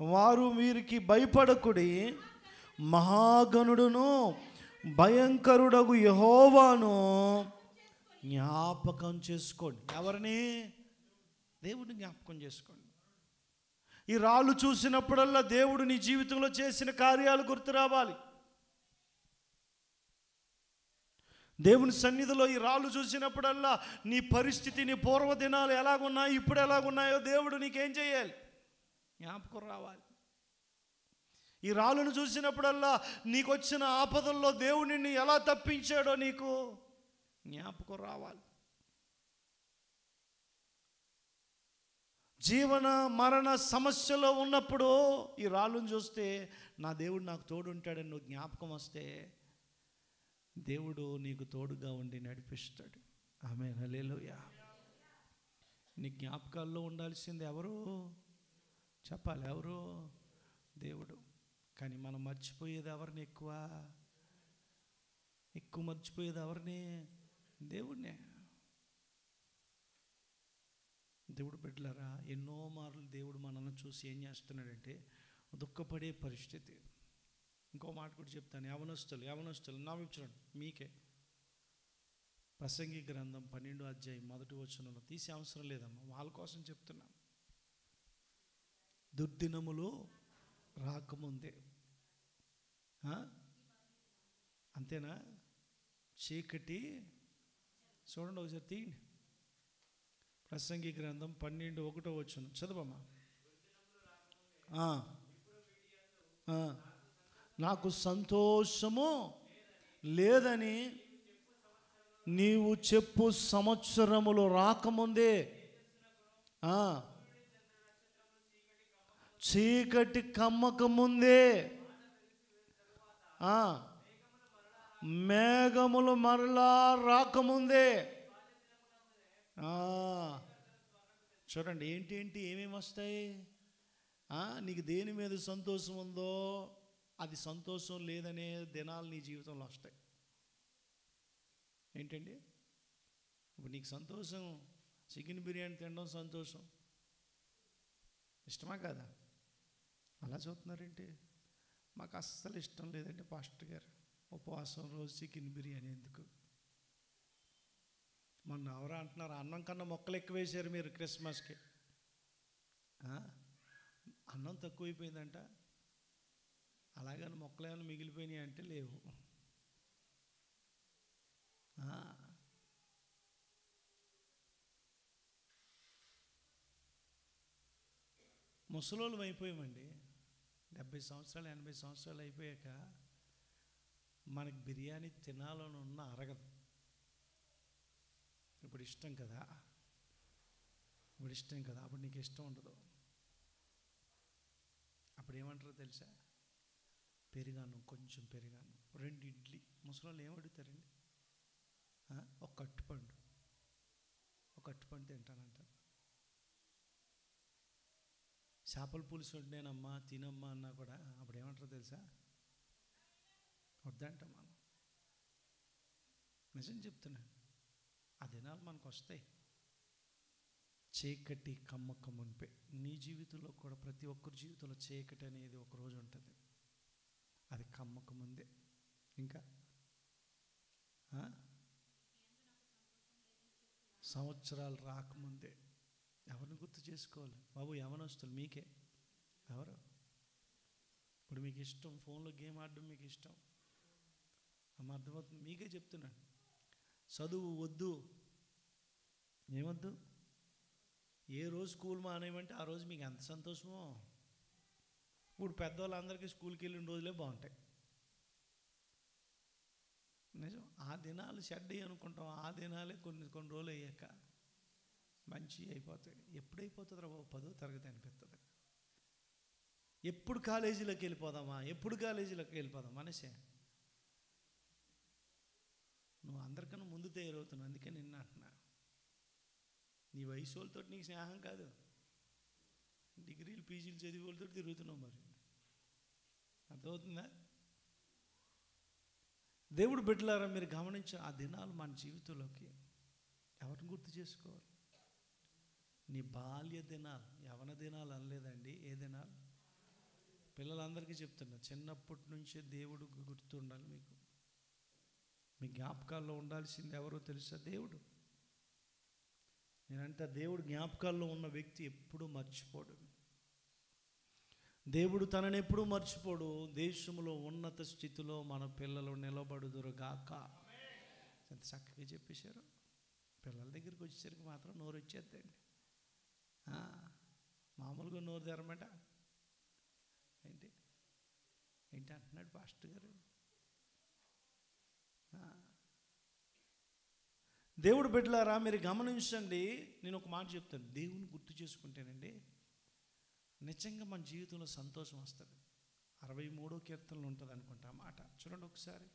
వారు వీరికి భయపడకుడి, మహాగణుడును భయంకరుడగు యెహోవాను జ్ఞాపకం చేసుకోండి. ఎవరిని? దేవుడిని జ్ఞాపకం చేసుకోండి. ఈ రాళ్ళు చూసినప్పుడల్లా దేవుడు నీ జీవితంలో చేసిన కార్యాలు గుర్తు రావాలి. దేవుని సన్నిధిలో ఈ రాళ్ళు చూసినప్పుడల్లా నీ పరిస్థితి, నీ పూర్వదినాలు ఎలాగున్నాయి, ఇప్పుడు ఎలాగున్నాయో దేవుడు నీకేం చేయాలి? జ్ఞాపకం రావాలి. ఈ రాళ్ళను చూసినప్పుడల్లా నీకు వచ్చిన ఆపదల్లో దేవుడు నిన్ను ఎలా తప్పించాడో నీకు జ్ఞాపకం రావాలి. జీవన మరణ సమస్యలో ఉన్నప్పుడు ఈ రాళ్ళను చూస్తే నా దేవుడు నాకు తోడు ఉంటాడని నువ్వు జ్ఞాపకం వస్తే దేవుడు నీకు తోడుగా ఉండి నడిపిస్తాడు. ఆమేన్, హల్లెలూయా. నీ జ్ఞాపకాల్లో ఉండాల్సింది ఎవరు? చెప్పాలి, ఎవరు? దేవుడు. కానీ మనం మర్చిపోయేది ఎవరిని? ఎక్కువ మర్చిపోయేది ఎవరిని? దేవుడినే. దేవుడు బిడ్డలారా, ఎన్నో మార్లు దేవుడు మనల్ని చూసి ఏం చేస్తున్నాడంటే దుఃఖపడే పరిస్థితి. ఇంకో మాట కూడా చెప్తాను. యవనస్తులు నా వైపు చూడండి, మీకే. ప్రసంగి గ్రంథం 12వ అధ్యాయం 1వ వచనంలో తీసే అవసరం లేదమ్మా, వాళ్ళ కోసం చెప్తున్నా. దుర్దినములు రాకముందే, అంతేనా? చీకటి చూడండి ఒకసారి తీయండి. ప్రసంగి గ్రంథం 12:1 వచనం చదవమ్మా. నాకు సంతోషము లేదని నీవు చెప్పు సంవత్సరములు రాకముందే, చీకటి కమ్మక ముందే, మేఘములు మరలా రాకముందే. చూడండి ఏంటి ఏమేమి వస్తాయి? నీకు దేని మీద సంతోషం ఉందో అది సంతోషం లేదనే దినాలు నీ జీవితంలో వస్తాయి. ఏంటండి? ఇప్పుడు నీకు సంతోషం చికెన్ బిర్యానీ తినడం సంతోషం, ఇష్టమా కాదా? అలా చూస్తున్నారేంటి? మాకు అస్సలు ఇష్టం లేదండి పాస్టర్ గారు. ఉపవాసం రోజు చికెన్ బిర్యానీ ఎందుకు? మొన్న ఎవరో అంటున్నారు, అన్నం కన్నా మొక్కలు ఎక్కువ వేశారు మీరు క్రిస్మస్కి. అన్నం తక్కువైపోయిందంట. అలాగని మొక్కలు ఏమైనా మిగిలిపోయినాయి అంటే లేవు. ముసలోళ్ళు అయిపోయామండి. 70 సంవత్సరాలు 80 సంవత్సరాలు అయిపోయాక మనకి బిర్యానీ తినాలని ఉన్న అరగదు. ఇప్పుడు ఇష్టం కదా, అప్పుడు నీకు ఇష్టం ఉండదు. అప్పుడు ఏమంటారో తెలుసా? పెరిగాను, కొంచెం పెరిగాను, 2 ఇడ్లీ. ముసలోళ్ళు ఏం అడుగుతారండి? ఒక అరటిపండు తింటానంటారు. చేపల పులుసు వండేనమ్మా తినమ్మా అన్నా కూడా అప్పుడు ఏమంటారో తెలుసా? వద్దంటాం మనం. నిజం చెప్తున్నాను, ఆ దినాలు మనకు వస్తాయి. చీకటి కమ్మక మునిపే. నీ జీవితంలో కూడా, ప్రతి ఒక్కరి జీవితంలో చీకటి అనేది ఒకరోజు ఉంటుంది. అది కమ్మక ముందే. ఇంకా సంవత్సరాలు రాకముందే. ఎవరిని గుర్తు చేసుకోవాలి బాబు? యవనస్తులు మీకే. ఎవరు ఇప్పుడు మీకు ఇష్టం ఫోన్లో గేమ్ ఆడడం, మీకు ఇష్టం అర్థమవుతుంది. మీకే చెప్తున్నాను, చదువు వద్దు. ఏమొద్దు? ఏ రోజు స్కూల్ మానేయమంటే ఆ రోజు మీకు ఎంత సంతోషమో. ఇప్పుడు పెద్దవాళ్ళందరికీ స్కూల్కి వెళ్ళిన రోజులే బాగుంటాయి. నిజం. ఆ దినాలు చెడ్డవి అనుకుంటాం, ఆ దినాలే కొన్ని రోజులు అయ్యాక మంచి అయిపోతాయి. ఎప్పుడైపోతుంది రా బాబు? 10వ తరగతి అనిపిస్తుంది. ఎప్పుడు కాలేజీలోకి వెళ్ళిపోదాం మనసే. నువ్వు అందరికన్నా ముందు తయారవుతున్నావు. అందుకే నిన్న అంటున్నా, నీ వయసు వాళ్ళతో నీకు స్నేహం కాదు. డిగ్రీలు పీజీలు చదివి వాళ్ళతో తిరుగుతున్నావు. మరి అర్థమవుతుందా? దేవుడు బిడ్డలారా, మీరు గమనించిన ఆ దినాలు మన జీవితంలోకి ఎవరిని గుర్తు చేసుకోవాలి? నీ బాల్య దినాలు, యవన దినాలు అనలేదండి. ఏ దినాలు? పిల్లలందరికీ చెప్తున్నా, చిన్నప్పటి నుంచే దేవుడు గుర్తుండాలి మీకు. మీ జ్ఞాపకాల్లో ఉండాల్సింది ఎవరో తెలుసా? దేవుడు. నేనంటే దేవుడు జ్ఞాపకాల్లో ఉన్న వ్యక్తి ఎప్పుడూ మర్చిపోడు. దేవుడు తనని ఎప్పుడూ మర్చిపోడు. దేశంలో ఉన్నత స్థితిలో మన పిల్లలు నిలబడుదురుగాక. ఎంత చక్కగా చెప్పేశారు. పిల్లల దగ్గరికి వచ్చేసరికి మాత్రం నోరు వచ్చేద్దండి. మామూలుగా నోరు తెరమట. ఏంటి అంటున్నాడు పాస్టర్ గారు? దేవుడు బిడ్డలారా, మీరు గమనించండి. నేను ఒక మాట చెప్తాను. దేవుని గుర్తు చేసుకుంటేనండి నిజంగా మన జీవితంలో సంతోషం వస్తుంది. 63వ కీర్తనలో ఉంటుంది అనుకుంటా ఆ మాట. చూడండి ఒకసారి.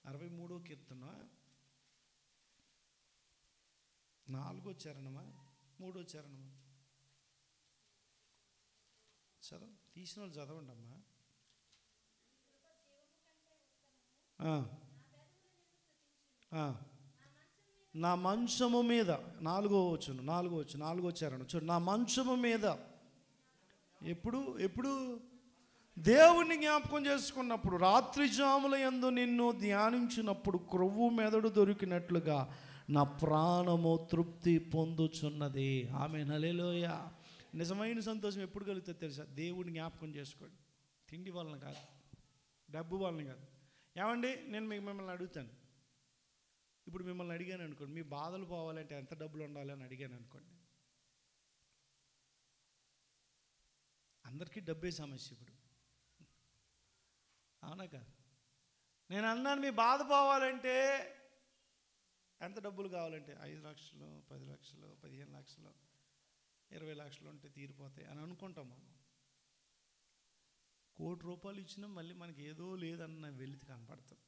63వ కీర్తన 4వ చరణమా 3వ చరణమా? తీసిన వాళ్ళు చదవండి అమ్మా. నా మంచము మీద 4వ చరణం చూడు. నా మంచము మీద ఎప్పుడు దేవుణ్ణి జ్ఞాపకం చేసుకున్నప్పుడు, రాత్రి జాముల యందు నిన్ను ధ్యానించినప్పుడు క్రొవ్వు మెదడు దొరికినట్లుగా నా ప్రాణము తృప్తి పొందుచున్నది. ఆమేన్, హల్లెలూయా. నిజమైన సంతోషం ఎప్పుడు కలుగుతుంది తెలుసా? దేవుడిని జ్ఞాపకం చేసుకోండి. తిండి వలన కాదు, డబ్బు వలన కాదు. ఏమండి, నేను మిమ్మల్ని అడుగుతాను. ఇప్పుడు మిమ్మల్ని అడిగాను అనుకోండి, మీ బాధలు పోవాలంటే ఎంత డబ్బులు ఉండాలి అని అడిగాను అనుకోండి. అందరికీ డబ్బే సమస్య ఇప్పుడు, అవునా కాదు? నేను అన్నాను, మీ బాధ పోవాలంటే ఎంత డబ్బులు కావాలంటే 5 లక్షలు, 10 లక్షలు, 15 లక్షలు, 20 లక్షలు ఉంటే తీరిపోతాయి అని అనుకుంటాం మనం. ₹1,00,00,000 ఇచ్చినా మళ్ళీ మనకి ఏదో లేదన్న వెలితి కనపడుతుంది.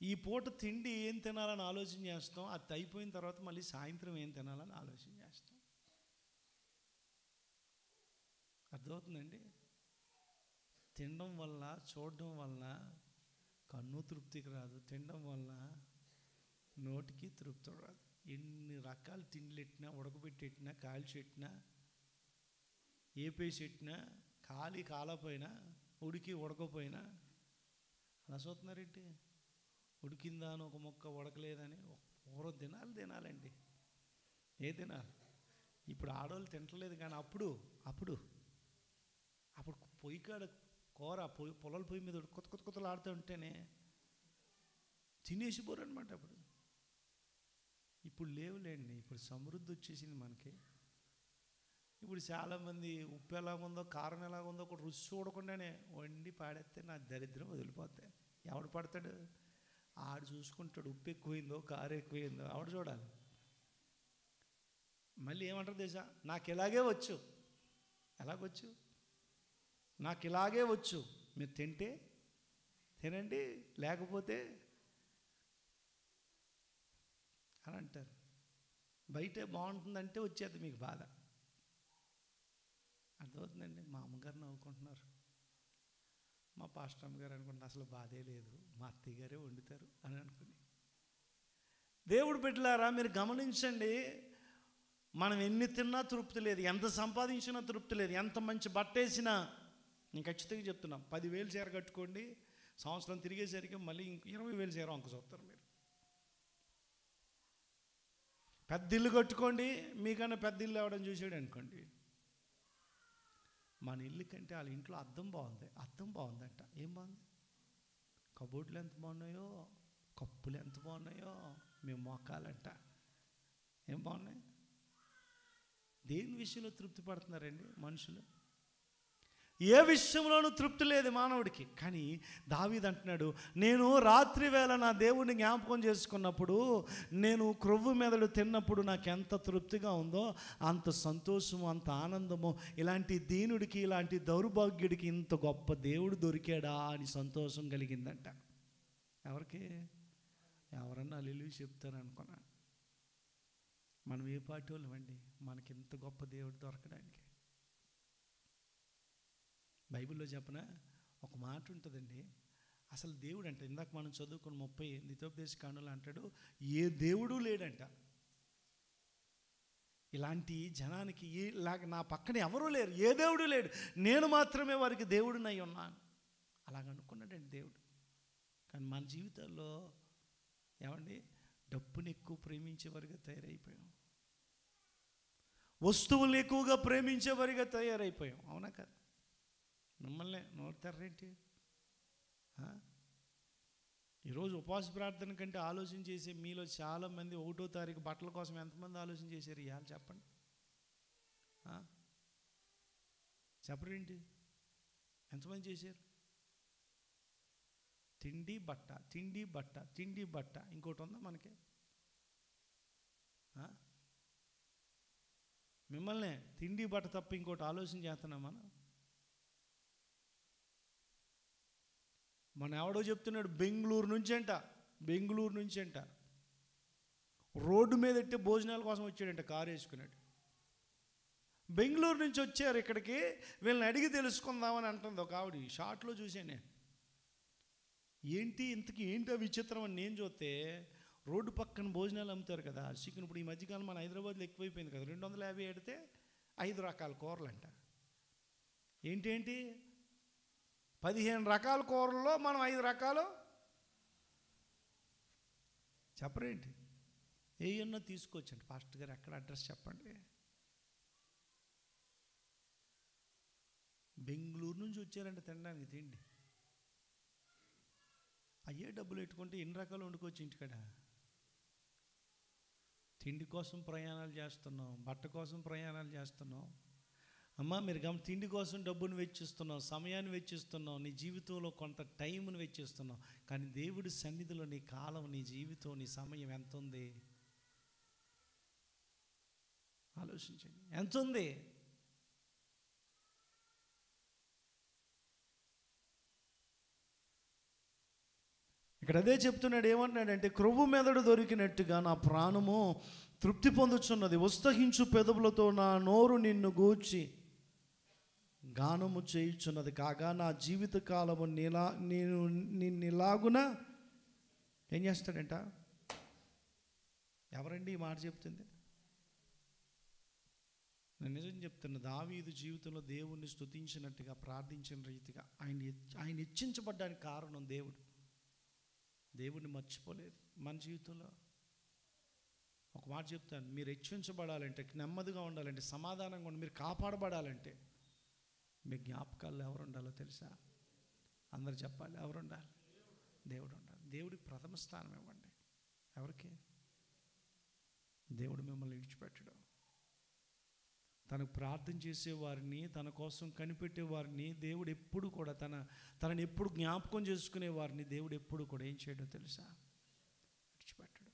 ఈ పూట తిండి ఏం తినాలని ఆలోచన చేస్తాం. అది అయిపోయిన తర్వాత మళ్ళీ సాయంత్రం ఏం తినాలని ఆలోచన చేస్తాం. అర్థమవుతుందండి? తినడం వల్ల, చూడడం వల్ల కన్ను తృప్తికి రాదు. తినడం వల్ల నోటికి తృప్తి రాదు. ఎన్ని రకాల తిండిలు ఎట్టినా, ఉడకబెట్టెట్టినా, కాల్చెట్టినా, ఏపేసి ఎట్టినా, కాలిపోయినా, ఉడికి ఉడకపోయినా అలా చూస్తున్నారేంటి? ఉడికిందా అని ఒక మొక్క, ఉడకలేదని కూర తినాలండి. ఏ తినాలి? ఇప్పుడు ఆడవాళ్ళు తింటలేదు, కానీ అప్పుడు పొయ్యి కాడ కూర పొలాల పొయ్యి మీద కొత్తలు ఆడుతూ ఉంటేనే తినేసిపోరు అనమాట. ఇప్పుడు లేవులేండి. ఇప్పుడు సమృద్ధి వచ్చేసింది మనకి. ఇప్పుడు చాలామంది ఉప్పు ఎలాగుందో, కారం ఎలాగుందో ఒక రుచి చూడకుండానే వండి పాడేస్తే నా దరిద్రం వదిలిపోతాయి. ఎవడు పడతాడు? ఆడు చూసుకుంటాడు. ఉప్పు ఎక్కువైందో, కారం ఎక్కువైందో ఆవిడ చూడాలి. మళ్ళీ ఏమంటారు తెలుసా? నాకు ఇలాగే వచ్చు. ఎలాగొచ్చు? నాకు ఇలాగే వచ్చు. మీరు తింటే తినండి, లేకపోతే అని అంటారు. బయటే బాగుంటుందంటే వచ్చేది మీకు బాధ. అర్థమవుతుందండి? మా అమ్మగారు నవ్వుకుంటున్నారు, మా పాస్టర్ అమ్మగారు అనుకుంటున్నారు అసలు బాధే లేదు, మా అత్తయ్య గారే వండుతారు అని అనుకుని. దేవుడు బిడ్డలారా, మీరు గమనించండి, మనం ఎన్ని తిన్నా తృప్తి లేదు, ఎంత సంపాదించినా తృప్తి లేదు, ఎంత మంచి బట్ట వేసినా. నేను ఖచ్చితంగా చెప్తున్నాం, 10,000 చీర కట్టుకోండి, సంవత్సరం తిరిగేసరికి మళ్ళీ 20,000 చీర వంక చూస్తారు మీరు. పెద్ద ఇల్లు కట్టుకోండి, మీకన్నా పెద్ద ఇల్లు ఎవడని చూసాడు అనుకోండి, మన ఇల్లు కంటే వాళ్ళ ఇంట్లో అద్దం బాగుందంట. ఏం బాగుంది? కబోర్డులు ఎంత బాగున్నాయో, కప్పులు ఎంత బాగున్నాయో, మేము మోకాలంట ఏం బాగున్నాయి. దేని విషయంలో తృప్తి పడుతున్నారండి మనుషులు? ఏ విషయంలోనూ తృప్తి లేదు మానవుడికి. కానీ దావీదు అంటున్నాడు, నేను రాత్రి వేళ నా దేవుడిని జ్ఞాపకం చేసుకున్నప్పుడు, నేను క్రొవ్వు మెదడు తిన్నప్పుడు నాకు ఎంత తృప్తిగా ఉందో, అంత సంతోషము, అంత ఆనందము. ఇలాంటి దీనుడికి, ఇలాంటి దౌర్భాగ్యుడికి ఇంత గొప్ప దేవుడు దొరికాడా అని సంతోషం కలిగిందంట. ఎవరికి? ఎవరన్నా హల్లెలూయా చెప్తారు అనుకున్నా. మనం ఏ పార్టీ వాళ్ళమండి మనకి ఇంత గొప్ప దేవుడు దొరకడానికి? బైబిల్లో చెప్పనా ఒక మాట ఉంటుందండి. అసలు దేవుడు అంటే ఇందాక మనం చదువుకున్న 30 ద్వితోపదేశ కాండంలో అంటాడు, ఏ దేవుడు లేడంట. ఇలాంటి జనానికి ఇలాగ నా పక్కన ఎవరూ లేరు, ఏ దేవుడు లేడు, నేను మాత్రమే వారికి దేవుడినై ఉన్నాను అలాగనుకున్నాడండి దేవుడు. కానీ మన జీవితాల్లో ఏమండి, డబ్బుని ఎక్కువ ప్రేమించేవారిగా తయారైపోయాం, వస్తువులు ఎక్కువగా ప్రేమించేవారిగా తయారైపోయాం. అవునా కదా? మిమ్మల్ని నోడతారేంటి? ఈరోజు ఉపవాస ప్రార్థన కంటే ఆలోచన చేసే మీలో చాలామంది 1వ తారీఖు బట్టల కోసం ఎంతమంది ఆలోచన చేశారు ఇవాళ? చెప్పండి. చెప్పరేంటి? ఎంతమంది చేశారు? తిండి బట్ట ఇంకోటి ఉందా మనకి? మిమ్మల్ని తిండి బట్ట తప్ప ఇంకోటి ఆలోచన చేస్తున్నాం మనం. మన ఎవడో చెప్తున్నాడు, బెంగళూరు నుంచి అంట రోడ్డు మీద ఎట్టి భోజనాల కోసం వచ్చాడంట, కారు వేసుకున్నాడు. బెంగళూరు నుంచి వచ్చారు ఇక్కడికి, వీళ్ళని అడిగి తెలుసుకుందామని అంటుంది ఒక ఆవిడ. షార్ట్లో చూశాను నేను. ఏంటి ఆ విచిత్రం అని నేను చూస్తే, రోడ్డు పక్కన భోజనాలు అమ్ముతారు కదా చికెన్. ఇప్పుడు ఈ మధ్యకాలం మన హైదరాబాద్లో ఎక్కువైపోయింది కదా, 250 ఎడితే 5 రకాల కూరలు అంట. ఏంటి 15 రకాల కూరల్లో మనం 5 రకాలు చెప్పరేంటి? ఏమన్నా తీసుకోవచ్చండి. పాస్టర్ గారు ఎక్కడ అడ్రస్ చెప్పండి. బెంగళూరు నుంచి వచ్చారంటే తినడానికి తిండి. అయ్యే డబ్బులు పెట్టుకుంటే ఎన్ని రకాలు వండుకోవచ్చు ఇంటికాడ. తిండి కోసం ప్రయాణాలు చేస్తున్నాం, బట్ట కోసం ప్రయాణాలు చేస్తున్నాం. అమ్మా మీరు తిండి కోసం డబ్బును వెచ్చిస్తున్నావు, సమయాన్ని వెచ్చిస్తున్నావు, నీ జీవితంలో కొంత టైంను వెచ్చిస్తున్నావు. కానీ దేవుడి సన్నిధిలో నీ కాలం, నీ జీవితం, నీ సమయం ఎంత ఉంది ఆలోచించండి. ఎంత ఉంది? ఇక్కడ అదే చెప్తున్నాడు. ఏమంటున్నాడంటే, క్రొవ్వు మెదడు దొరికినట్టుగా నా ప్రాణము తృప్తి పొందుచున్నది, ఉత్సహించు పెదవులతో నా నోరు నిన్ను గూర్చి గానము చేయుచున్నది. కాగా నా జీవిత కాలము నేను నిన్నిలాగున ఏం చేస్తాడంట? ఎవరండి ఈ మాట చెప్తుంది? నేను నిజం చెప్తున్నా, దావీదు జీవితంలో దేవుణ్ణి స్తుతించినట్టుగా, ప్రార్థించిన రీతిగా ఆయన హెచ్చించబడ్డానికి కారణం దేవుడు. దేవుడిని మర్చిపోలేదు. మన జీవితంలో ఒక మాట చెప్తాను, మీరు హెచ్చించబడాలంటే, నెమ్మదిగా ఉండాలంటే, సమాధానంగా ఉండి, మీరు కాపాడబడాలంటే మీ జ్ఞాపకాల్లో ఎవరు ఉండాలో తెలుసా? అందరు చెప్పాలి, ఎవరు ఉండాలి? దేవుడు ఉండాలి. దేవుడికి ప్రథమ స్థానం ఇవ్వండి. ఎవరికి? దేవుడు మిమ్మల్ని విడిచిపెట్టడం. తనకు ప్రార్థన చేసేవారిని, తన కోసం కనిపెట్టేవారిని దేవుడు ఎప్పుడు కూడా తనని ఎప్పుడు జ్ఞాపకం చేసుకునే వారిని దేవుడు ఎప్పుడు కూడా ఏం చేయడం తెలుసా? విడిచిపెట్టడం.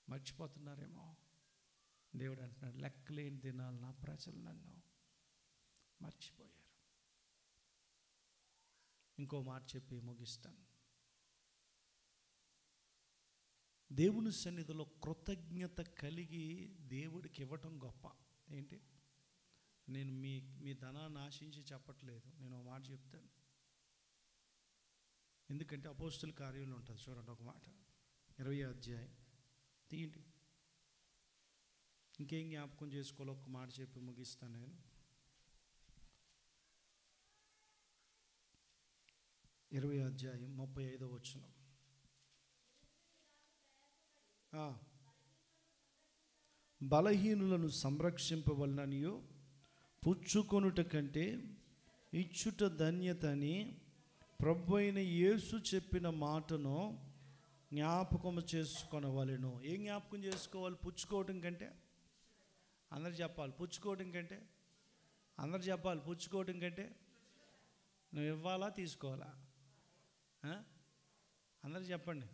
మర్చిపోతున్నారేమో. దేవుడు అంటున్నాడు, లెక్కలేని దినాలు నా ప్రజలు నన్ను మర్చిపోయారు. ఇంకో మాట చెప్పి ముగిస్తాను. దేవుని సన్నిధిలో కృతజ్ఞత కలిగి దేవుడికి ఇవ్వటం గొప్ప. ఏంటి? నేను మీ ధనాన్ని ఆశించి చెప్పట్లేదు, నేను ఒక మాట చెప్తాను. ఎందుకంటే అపోస్తుల కార్యంలో ఉంటుంది చూడండి ఒక మాట, 20వ అధ్యాయం తీయండి. ఇంకేం జ్ఞాపకం చేసుకోవాలో ఒక మాట చెప్పి ముగిస్తాను నేను. 20వ అధ్యాయం 35వ వచనం. బలహీనులను సంరక్షింపవలననియో పుచ్చుకొనుట కంటే ఇచ్చుట ధన్యత అని ప్రభు అయిన యేసు చెప్పిన మాటను జ్ఞాపకం చేసుకొనవలెను. ఏం జ్ఞాపకం చేసుకోవాలి? పుచ్చుకోవటం కంటే. అందరు చెప్పాలి, పుచ్చుకోవటం కంటే. అందరు చెప్పాలి, పుచ్చుకోవటం కంటే. నువ్వు ఇవ్వాలా తీసుకోవాలా? అందరు చెప్పండి.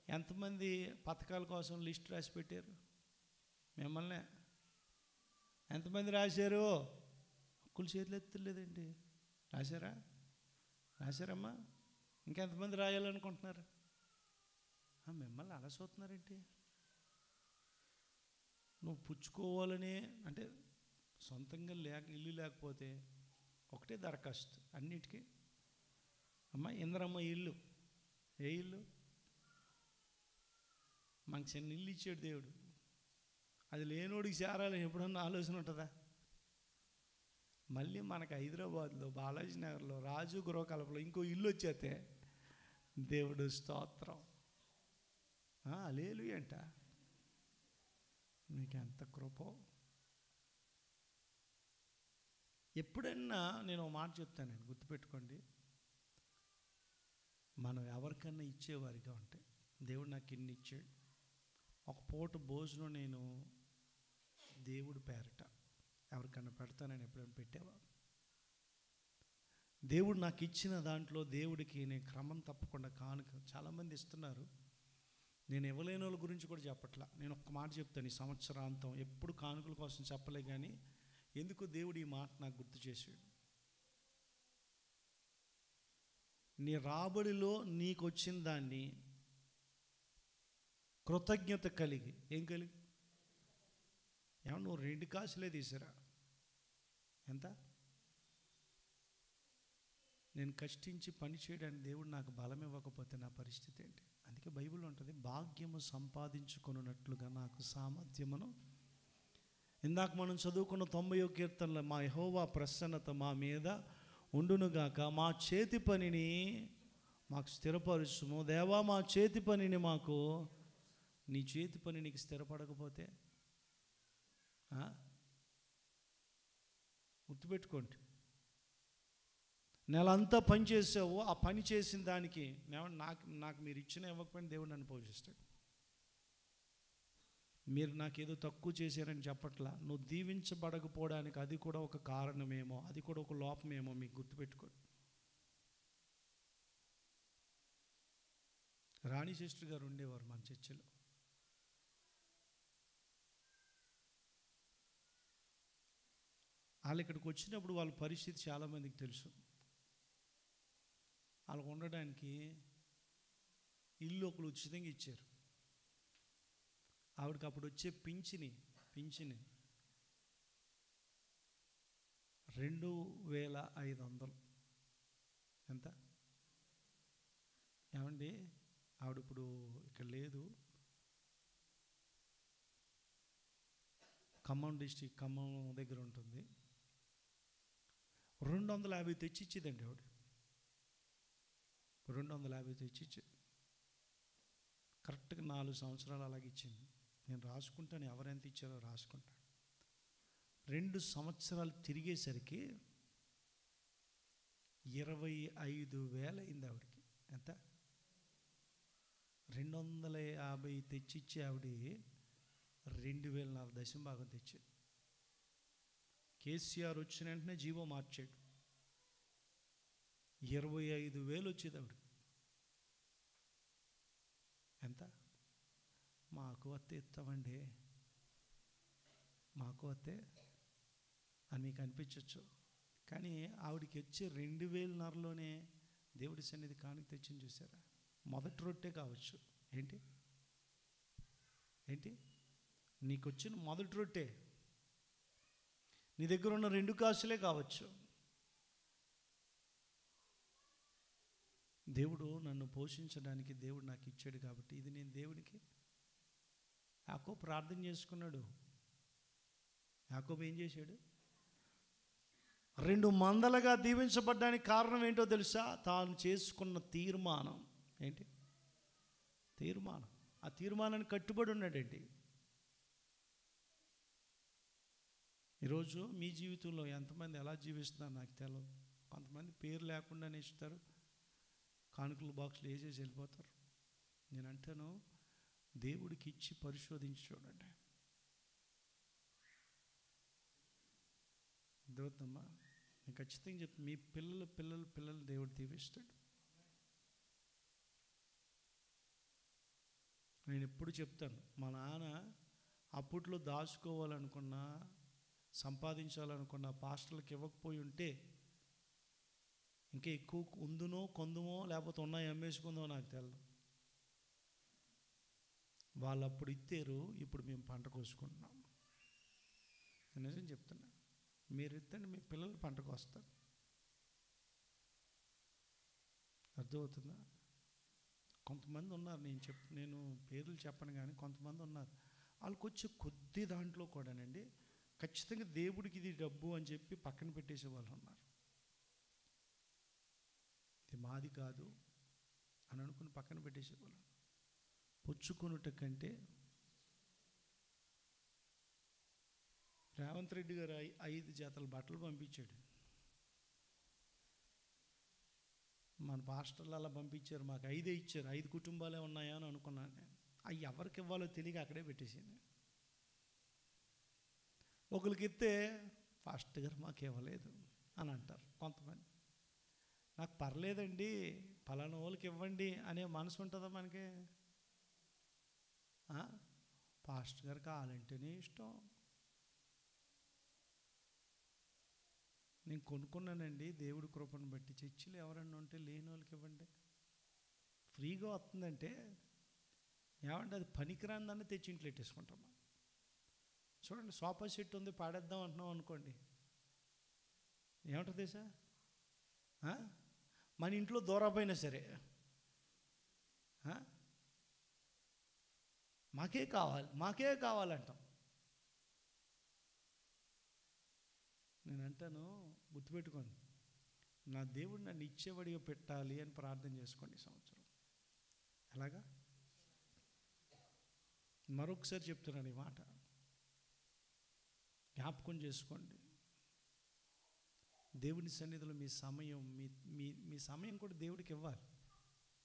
ఎంతమంది పథకాల కోసం లిస్ట్ రాసి పెట్టారు? మిమ్మల్ని ఎంతమంది రాశారు? ఒక్కరు చేతులు ఎత్తలేదండి. రాశారమ్మా? ఇంకెంతమంది రాయాలనుకుంటున్నారు? మిమ్మల్ని అలా చూస్తున్నారేంటి? నువ్వు పుచ్చుకోవాలని అంటే సొంతంగా ఇల్లు లేకపోతే ఒకటే దరఖాస్తు అన్నిటికీ. అమ్మ ఇంద్రమ్మ ఇల్లు. ఏ ఇల్లు? మనకు చిన్న ఇల్లు ఇచ్చాడు దేవుడు. అది లేనోడికి చేరాలని ఎప్పుడన్నా ఆలోచన ఉంటుందా? మళ్ళీ మనకు హైదరాబాద్లో బాలాజీ నగర్లో రాజు గృహకల్పలో ఇంకో ఇల్లు వచ్చేస్తే దేవుడు స్తోత్రం. హల్లెలూయా అంట. మీకు ఎంత కృపో. ఎప్పుడన్నా నేను ఒక మాట చెప్తానండి, గుర్తుపెట్టుకోండి. మనం ఎవరికన్నా ఇచ్చేవారిగా ఉంటే, దేవుడు నాకు ఇన్ని ఇచ్చాడు, ఒక పూట భోజనం నేను దేవుడి పేరట ఎవరికన్నా పెడతానని ఎప్పుడైనా పెట్టావా? దేవుడు నాకు ఇచ్చిన దాంట్లో దేవుడికి నేను క్రమం తప్పకుండా కానుక. చాలామంది ఇస్తున్నారు, నేను ఇవ్వలేని వాళ్ళ గురించి కూడా చెప్పట్లా. నేను ఒక్క మాట చెప్తాను, ఈ సంవత్సరాంతం ఎప్పుడు కానుకల కోసం చెప్పలే, కానీ ఎందుకు దేవుడు ఈ మాట నాకు గుర్తు చేశాడు. నీ రాబడిలో నీకు వచ్చిన దాన్ని కృతజ్ఞత కలిగి, ఏం కలిగి? ఏమన్నా నువ్వు 2 కాసులే తీసిరా, ఎంత? నేను కష్టించి పని చేయడానికి దేవుడు నాకు బలం ఇవ్వకపోతే నా పరిస్థితి ఏంటి? అందుకే బైబిల్లో ఉంటుంది, భాగ్యము సంపాదించుకున్నట్లుగా నాకు సామర్థ్యమును. ఇందాక మనం చదువుకున్న 90వ కీర్తనలో, మా యెహోవా ప్రసన్నత మా మీద ఉండునుగాక, మా చేతి పనిని మాకు స్థిరపరుచుము. దేవా, మా చేతి పనిని మాకు. నీ చేతి పని నీకు స్థిరపడకపోతే గుర్తుపెట్టుకోండి, నెలంతా పని చేసావు, ఆ పని చేసిన దానికి నాకు మీరు ఇచ్చిన ఇవ్వకపోయినా దేవుడు నన్ను పోషిస్తాడు. మీరు నాకేదో తక్కువ చేశారని చెప్పట్లా. నువ్వు దీవించబడకపోవడానికి అది కూడా ఒక కారణమేమో, అది కూడా ఒక లోపమేమో మీకు గుర్తుపెట్టుకోండి. రాణి సిస్టర్ గారు ఉండేవారు మన చర్చిలో. వాళ్ళు ఇక్కడికి వచ్చినప్పుడు వాళ్ళ పరిస్థితి చాలామందికి తెలుసు. వాళ్ళకు ఉండడానికి ఇల్లు ఒకరు ఉచితంగా ఇచ్చారు. ఆవిడకి అప్పుడు వచ్చే పింఛని 2500. ఎంత ఏమండి? ఆవిడ ఇప్పుడు ఇక్కడ లేదు, ఖమ్మం డిస్టిక్, ఖమ్మం దగ్గర ఉంటుంది. 250 తెచ్చిచ్చేదండి ఆవిడ. 250 తెచ్చిచ్చింది. కరెక్ట్గా 4 సంవత్సరాలు అలాగే ఇచ్చింది. నేను రాసుకుంటాను, ఎవరెంత ఇచ్చారో రాసుకుంటాను. 2 సంవత్సరాలు తిరిగేసరికి 25,000 అయింది ఆవిడకి. ఎంత? 250 తెచ్చిచ్చి ఆవిడ 2,000 దశంభాగం తెచ్చింది. కేసీఆర్ వచ్చిన వెంటనే జీవో మార్చాడు. 25,000 వచ్చేది ఆవిడ. ఎంత? మాకు వస్తే ఇస్తామండి, మాకు వస్తే అని మీకు అనిపించవచ్చు. కానీ ఆవిడకి వచ్చే 2,500లోనే దేవుడి సన్నిధి కానుక తెచ్చింది. చూసారా? మొదటి రొట్టె కావచ్చు. ఏంటి ఏంటి నీకు వచ్చిన మొదటి రొట్టె, నీ దగ్గర ఉన్న 2 కాసులే కావచ్చు. దేవుడు నన్ను పోషించడానికి దేవుడు నాకు ఇచ్చాడు కాబట్టి ఇది నేను దేవుడికి. యాకోబు ప్రార్థన చేసుకున్నాడు. యాకోబు ఏం చేశాడు? 2 మందలుగా దీవించబడ్డానికి కారణం ఏంటో తెలుసా? తాను చేసుకున్న తీర్మానం. ఏంటి తీర్మానం? ఆ తీర్మానాన్ని కట్టుబడి ఉన్నాడండి. ఈరోజు మీ జీవితంలో ఎంతమంది ఎలా జీవిస్తున్నారు నాకు తెలియదు. కొంతమంది పేరు లేకుండానే ఇస్తారు, కానుకల బాక్స్లో వేసేసి వెళ్ళిపోతారు. నేను అంటాను, దేవుడికి ఇచ్చి పరిశోధించి చూడండి. అర్థమవుతుందమ్మా? నేను ఖచ్చితంగా చెప్తాను, మీ పిల్లలు దేవుడు దీవిస్తాడు. నేను ఎప్పుడు చెప్తాను, మా నాన్న అప్పట్లో దాచుకోవాలనుకున్నా, సంపాదించాలనుకున్న పాస్టర్లకు ఇవ్వకపోయి ఉంటే ఇంకా ఎక్కువ ఉందునో కొందుమో లేకపోతే ఉన్నాయి అమ్మేసుకుందో నాకు తెలియదు. వాళ్ళు అప్పుడు ఇచ్చారు, ఇప్పుడు మేము పంట కోసుకుంటున్నాం. నిజం చెప్తున్నా, మీరు ఇద్దండి, మీ పిల్లలు పంటకు వస్తారు. అర్థమవుతుందా? కొంతమంది ఉన్నారు, నేను పేర్లు చెప్పను కానీ కొంతమంది ఉన్నారు, వాళ్ళకి వచ్చే కొద్ది దాంట్లో కూడానండి ఖచ్చితంగా దేవుడికి ఇది డబ్బు అని చెప్పి పక్కన పెట్టేసే వాళ్ళు ఉన్నారు. ఇది మాది కాదు అని అనుకుని పక్కన పెట్టేసేవాళ్ళు. పుచ్చుకొనుట కంటే రేవంత్ రెడ్డి గారు 5 జతల బట్టలు పంపించాడు. మన పాస్టర్లు అలా పంపించారు, మాకు 5 ఇచ్చారు. 5 కుటుంబాలే ఉన్నాయా అని అనుకున్నాను నేను. అవి ఎవరికి ఇవ్వాలో తెలియక అక్కడే పెట్టేసాను. ఒకరికి ఇస్తే పాస్టర్ గారు మాకు ఇవ్వలేదు అని అంటారు కొంతమంది. నాకు పర్లేదండి, పలానా వాళ్ళకి ఇవ్వండి అనే మనసు ఉంటుందా మనకి? పాస్టర్ గారు కావాలంటేనే ఇష్టం. నేను కొనుక్కున్నానండి దేవుడి కృపను బట్టి. చర్చిలు ఎవరన్నా ఉంటే లేని వాళ్ళకి ఇవ్వండి. ఫ్రీగా వస్తుందంటే ఏమంటే అది పనికిరాందని తెచ్చి ఇంట్లో పెట్టేసుకుంటాం. చూడండి, సోఫా సెట్ ఉంది పాడేద్దాం అంటున్నాం అనుకోండి, ఏమంటుంది సార్? మన ఇంట్లో దూరపోయినా సరే మాకే కావాలంటాం. నేను అంటాను, గుర్తుపెట్టుకోండి, నా దేవుడు నన్ను ఇచ్చేవాడిగా పెట్టాలి అని ప్రార్థన చేసుకోండి ఈ సంవత్సరం. ఎలాగా? మరొకసారి చెప్తున్నాను ఈ మాట, జ్ఞాపకం చేసుకోండి. దేవుని సన్నిధిలో మీ సమయం మీ సమయం కూడా దేవుడికి ఇవ్వాలి.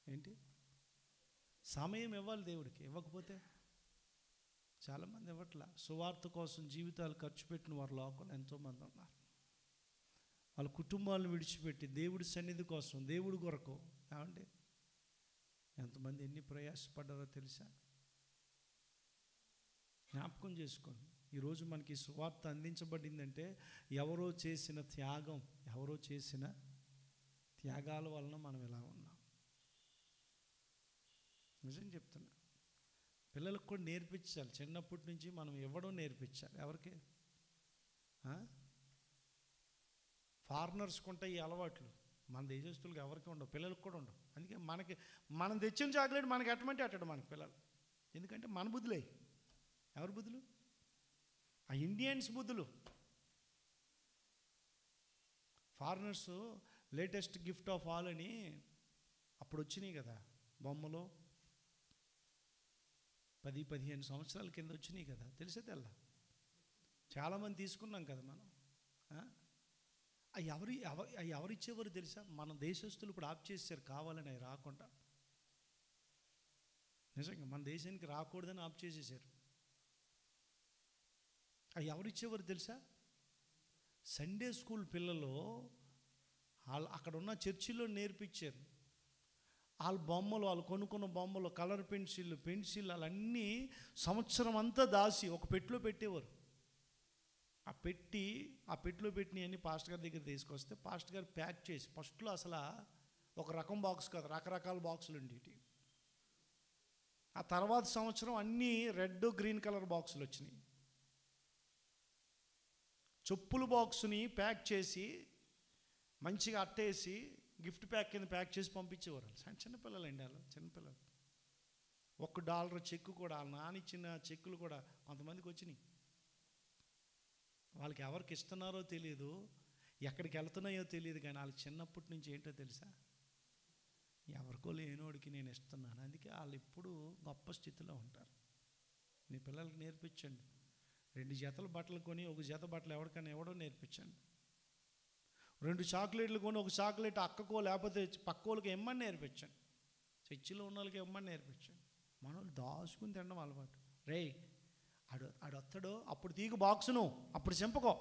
ఏంటి? సమయం ఇవ్వాలి దేవుడికి. ఇవ్వకపోతే చాలామంది ఇవ్వట్లా. సువార్త కోసం జీవితాలు ఖర్చు పెట్టిన వారు లోకంలో ఎంతోమంది ఉన్నారు. వాళ్ళ కుటుంబాలను విడిచిపెట్టి దేవుడి సన్నిధి కోసం, దేవుడి కొరకు ఏమండి ఎంతమంది ఎన్ని ప్రయాసపడ్డారో తెలుసా? జ్ఞాపకం చేసుకోండి. ఈరోజు మనకి సువార్త అందించబడిందంటే ఎవరో చేసిన త్యాగం, ఎవరో చేసిన త్యాగాల వలన మనం ఇలా ఉన్నాం. నిజం చెప్తున్నా. పిల్లలకు కూడా నేర్పించాలి, చిన్నప్పటి నుంచి మనం ఇవ్వడం నేర్పించాలి. ఎవరికి? ఫారినర్స్కి ఉంటాయి ఈ అలవాట్లు, మన దేశస్తులకు ఎవరికి ఉండవు, పిల్లలకు కూడా ఉండవు. అందుకే మనం తెచ్చిన చాక్లెట్ మనకి ఎట్టమంటే అట్టడు మనకి పిల్లలు. ఎందుకంటే మన బుద్ధులే. ఎవరి బుద్ధులు? ఆ ఇండియన్స్ బుద్ధులు. Foreigners latest gift of all అని అప్పుడు వచ్చినాయి కదా బొమ్మలు, 10-15 సంవత్సరాల కింద వచ్చినాయి కదా, తెలిసే తెల్లా చాలామంది తీసుకున్నాం కదా మనం. ఎవరు ఇచ్చేవారు తెలుసా? మన దేశస్తులు ఇప్పుడు ఆప్ చేశారు కావాలని, అవి రాకుండా. నిజంగా మన దేశానికి రాకూడదని ఆప్ చేసేసారు. అవి ఎవరు ఇచ్చేవారు తెలుసా? సండే స్కూల్ పిల్లలు అక్కడ ఉన్న చర్చిలో నేర్పించారు. వాళ్ళ బొమ్మలు, వాళ్ళు కొనుక్కున్న బొమ్మలు, కలర్ పెన్సిల్ అవన్నీ సంవత్సరం అంతా దాసి ఒక పెట్టిలో పెట్టేవారు. ఆ పెట్టిలో పెట్టినవన్నీ పాస్టర్ గారి దగ్గర తీసుకొస్తే పాస్టర్ గారు ప్యాక్ చేసి, ఫస్ట్లో అసలు ఒక రకం బాక్స్ కాదు, రకరకాల బాక్సులు ఉండేవి. ఆ తర్వాత సంవత్సరం అన్నీ రెడ్ గ్రీన్ కలర్ బాక్సులు వచ్చినాయి. చెప్పుల బాక్స్ని ప్యాక్ చేసి మంచిగా అట్టేసి గిఫ్ట్ ప్యాక్ కింద ప్యాక్ చేసి పంపించేవారు. చిన్నపిల్లలు అండి వాళ్ళు, చిన్నపిల్లలు. $1 చెక్కు కూడా, వాళ్ళ నానిచ్చిన చెక్కులు కూడా కొంతమందికి వచ్చినాయి. వాళ్ళకి ఎవరికి ఇస్తున్నారో తెలియదు, ఎక్కడికి వెళ్తున్నాయో తెలియదు, కానీ వాళ్ళకి చిన్నప్పటి నుంచి ఏంటో తెలుసా? ఎవరికో లేనోడికి నేను ఇస్తున్నాను. అందుకే వాళ్ళు ఎప్పుడు గొప్ప స్థితిలో ఉంటారు. మీ పిల్లలకి నేర్పించండి. 2 జతల బట్టలు కొని 1 జత బట్టలు ఎవరికైనా ఎవడో నేర్పించండి. 2 చాక్లెట్లు కొని 1 చాక్లెట్ అక్కకో లేకపోతే పక్కోళ్ళకి ఇమ్మని నేర్పించండి. చర్చిలో ఉన్న వాళ్ళకి ఇమ్మని నేర్పించండి. మనోళ్ళు దాచుకుని తినడం అలవాటు. రే ఆడొస్తాడు, అప్పుడు తీగు బాక్సును, అప్పుడు చింపకో.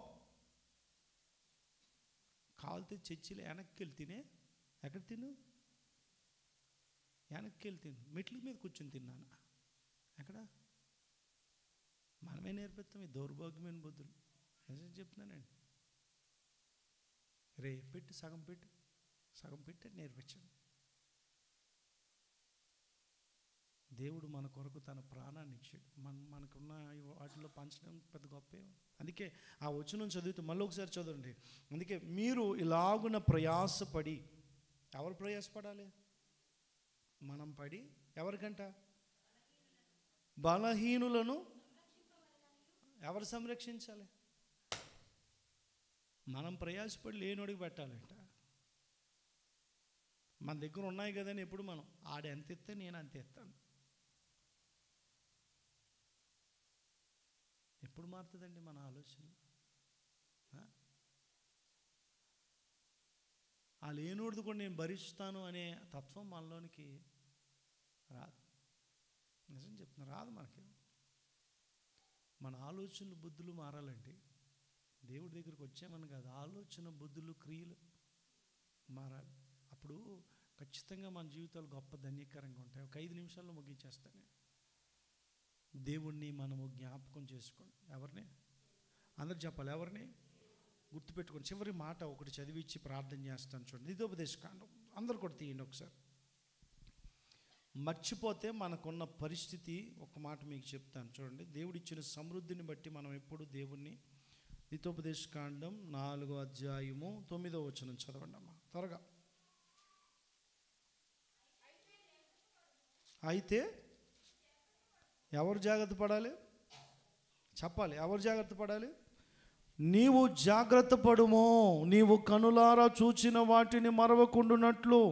కావాలితే చర్చిలో వెనక్కి వెళ్ళి తినే. ఎక్కడ తిను? వెనక్కి వెళ్ళి తిను. మెట్ల మీద కూర్చొని తిన్నాను. ఎక్కడ? మనమే నేర్పిస్తాం ఈ దౌర్భాగ్యమైన బుద్ధులు. నిజం చెప్తున్నానండి. రే పెట్టి సగం పెట్టి నేర్పించండి. దేవుడు మన కొరకు తన ప్రాణాన్ని ఇచ్చాడు. మనకున్న వాటిలో పంచడం పెద్ద గొప్పే. అందుకే ఆ వచనం చదివితే మళ్ళీ ఒకసారి చదవండి. అందుకే మీరు ఇలాగున ప్రయాసపడి, ఎవరు ప్రయాసపడాలి? మనం పడి ఎవరికంట? బలహీనులను ఎవరు సంరక్షించాలి? మనం ప్రయాసపడి లేనోడికి పెట్టాలంట. మన దగ్గర ఉన్నాయి కదని ఎప్పుడు మనం ఆడు ఎంత ఇస్తే నేను అంత ఇస్తాను. ఎప్పుడు మారుతుందండి మన ఆలోచన? ఆ లేనోడిది కూడా నేను భరిస్తాను అనే తత్వం మనలోనికి రాదు. నిజం చెప్తున్నా, రాదు మనకి. మన ఆలోచనలు బుద్ధులు మారాలండి. దేవుడి దగ్గరికి వచ్చామని కాదు, ఆలోచన బుద్ధులు క్రియలు మారాలి. అప్పుడు ఖచ్చితంగా మన జీవితాలు గొప్ప ధన్యకరంగా ఉంటాయి. ఒక 5 నిమిషాల్లో ముగించేస్తాను. దేవుణ్ణి మనము జ్ఞాపకం చేసుకోండి. ఎవరిని? అందరు చెప్పాలి. ఎవరిని? గుర్తుపెట్టుకోండి. చివరి మాట ఒకటి చదివించి ప్రార్థన చేస్తాను చూడండి. ద్వితోపదేశకాండం అందరు కూడా తీయండి ఒకసారి. మర్చిపోతే మనకున్న పరిస్థితి ఒక మాట మీకు చెప్తాను చూడండి. దేవుడిచ్చిన సమృద్ధిని బట్టి మనం ఎప్పుడు దేవుణ్ణి. ద్వితోపదేశకాండం 4వ అధ్యాయము 9వ వచనం చదవండి అమ్మా త్వరగా. అయితే ఎవరు జాగ్రత్త పడాలి? చెప్పాలి. ఎవరు జాగ్రత్త పడాలి? నీవు జాగ్రత్త పడుమో, నీవు కనులారా చూచిన వాటిని మరవకుండునట్లు,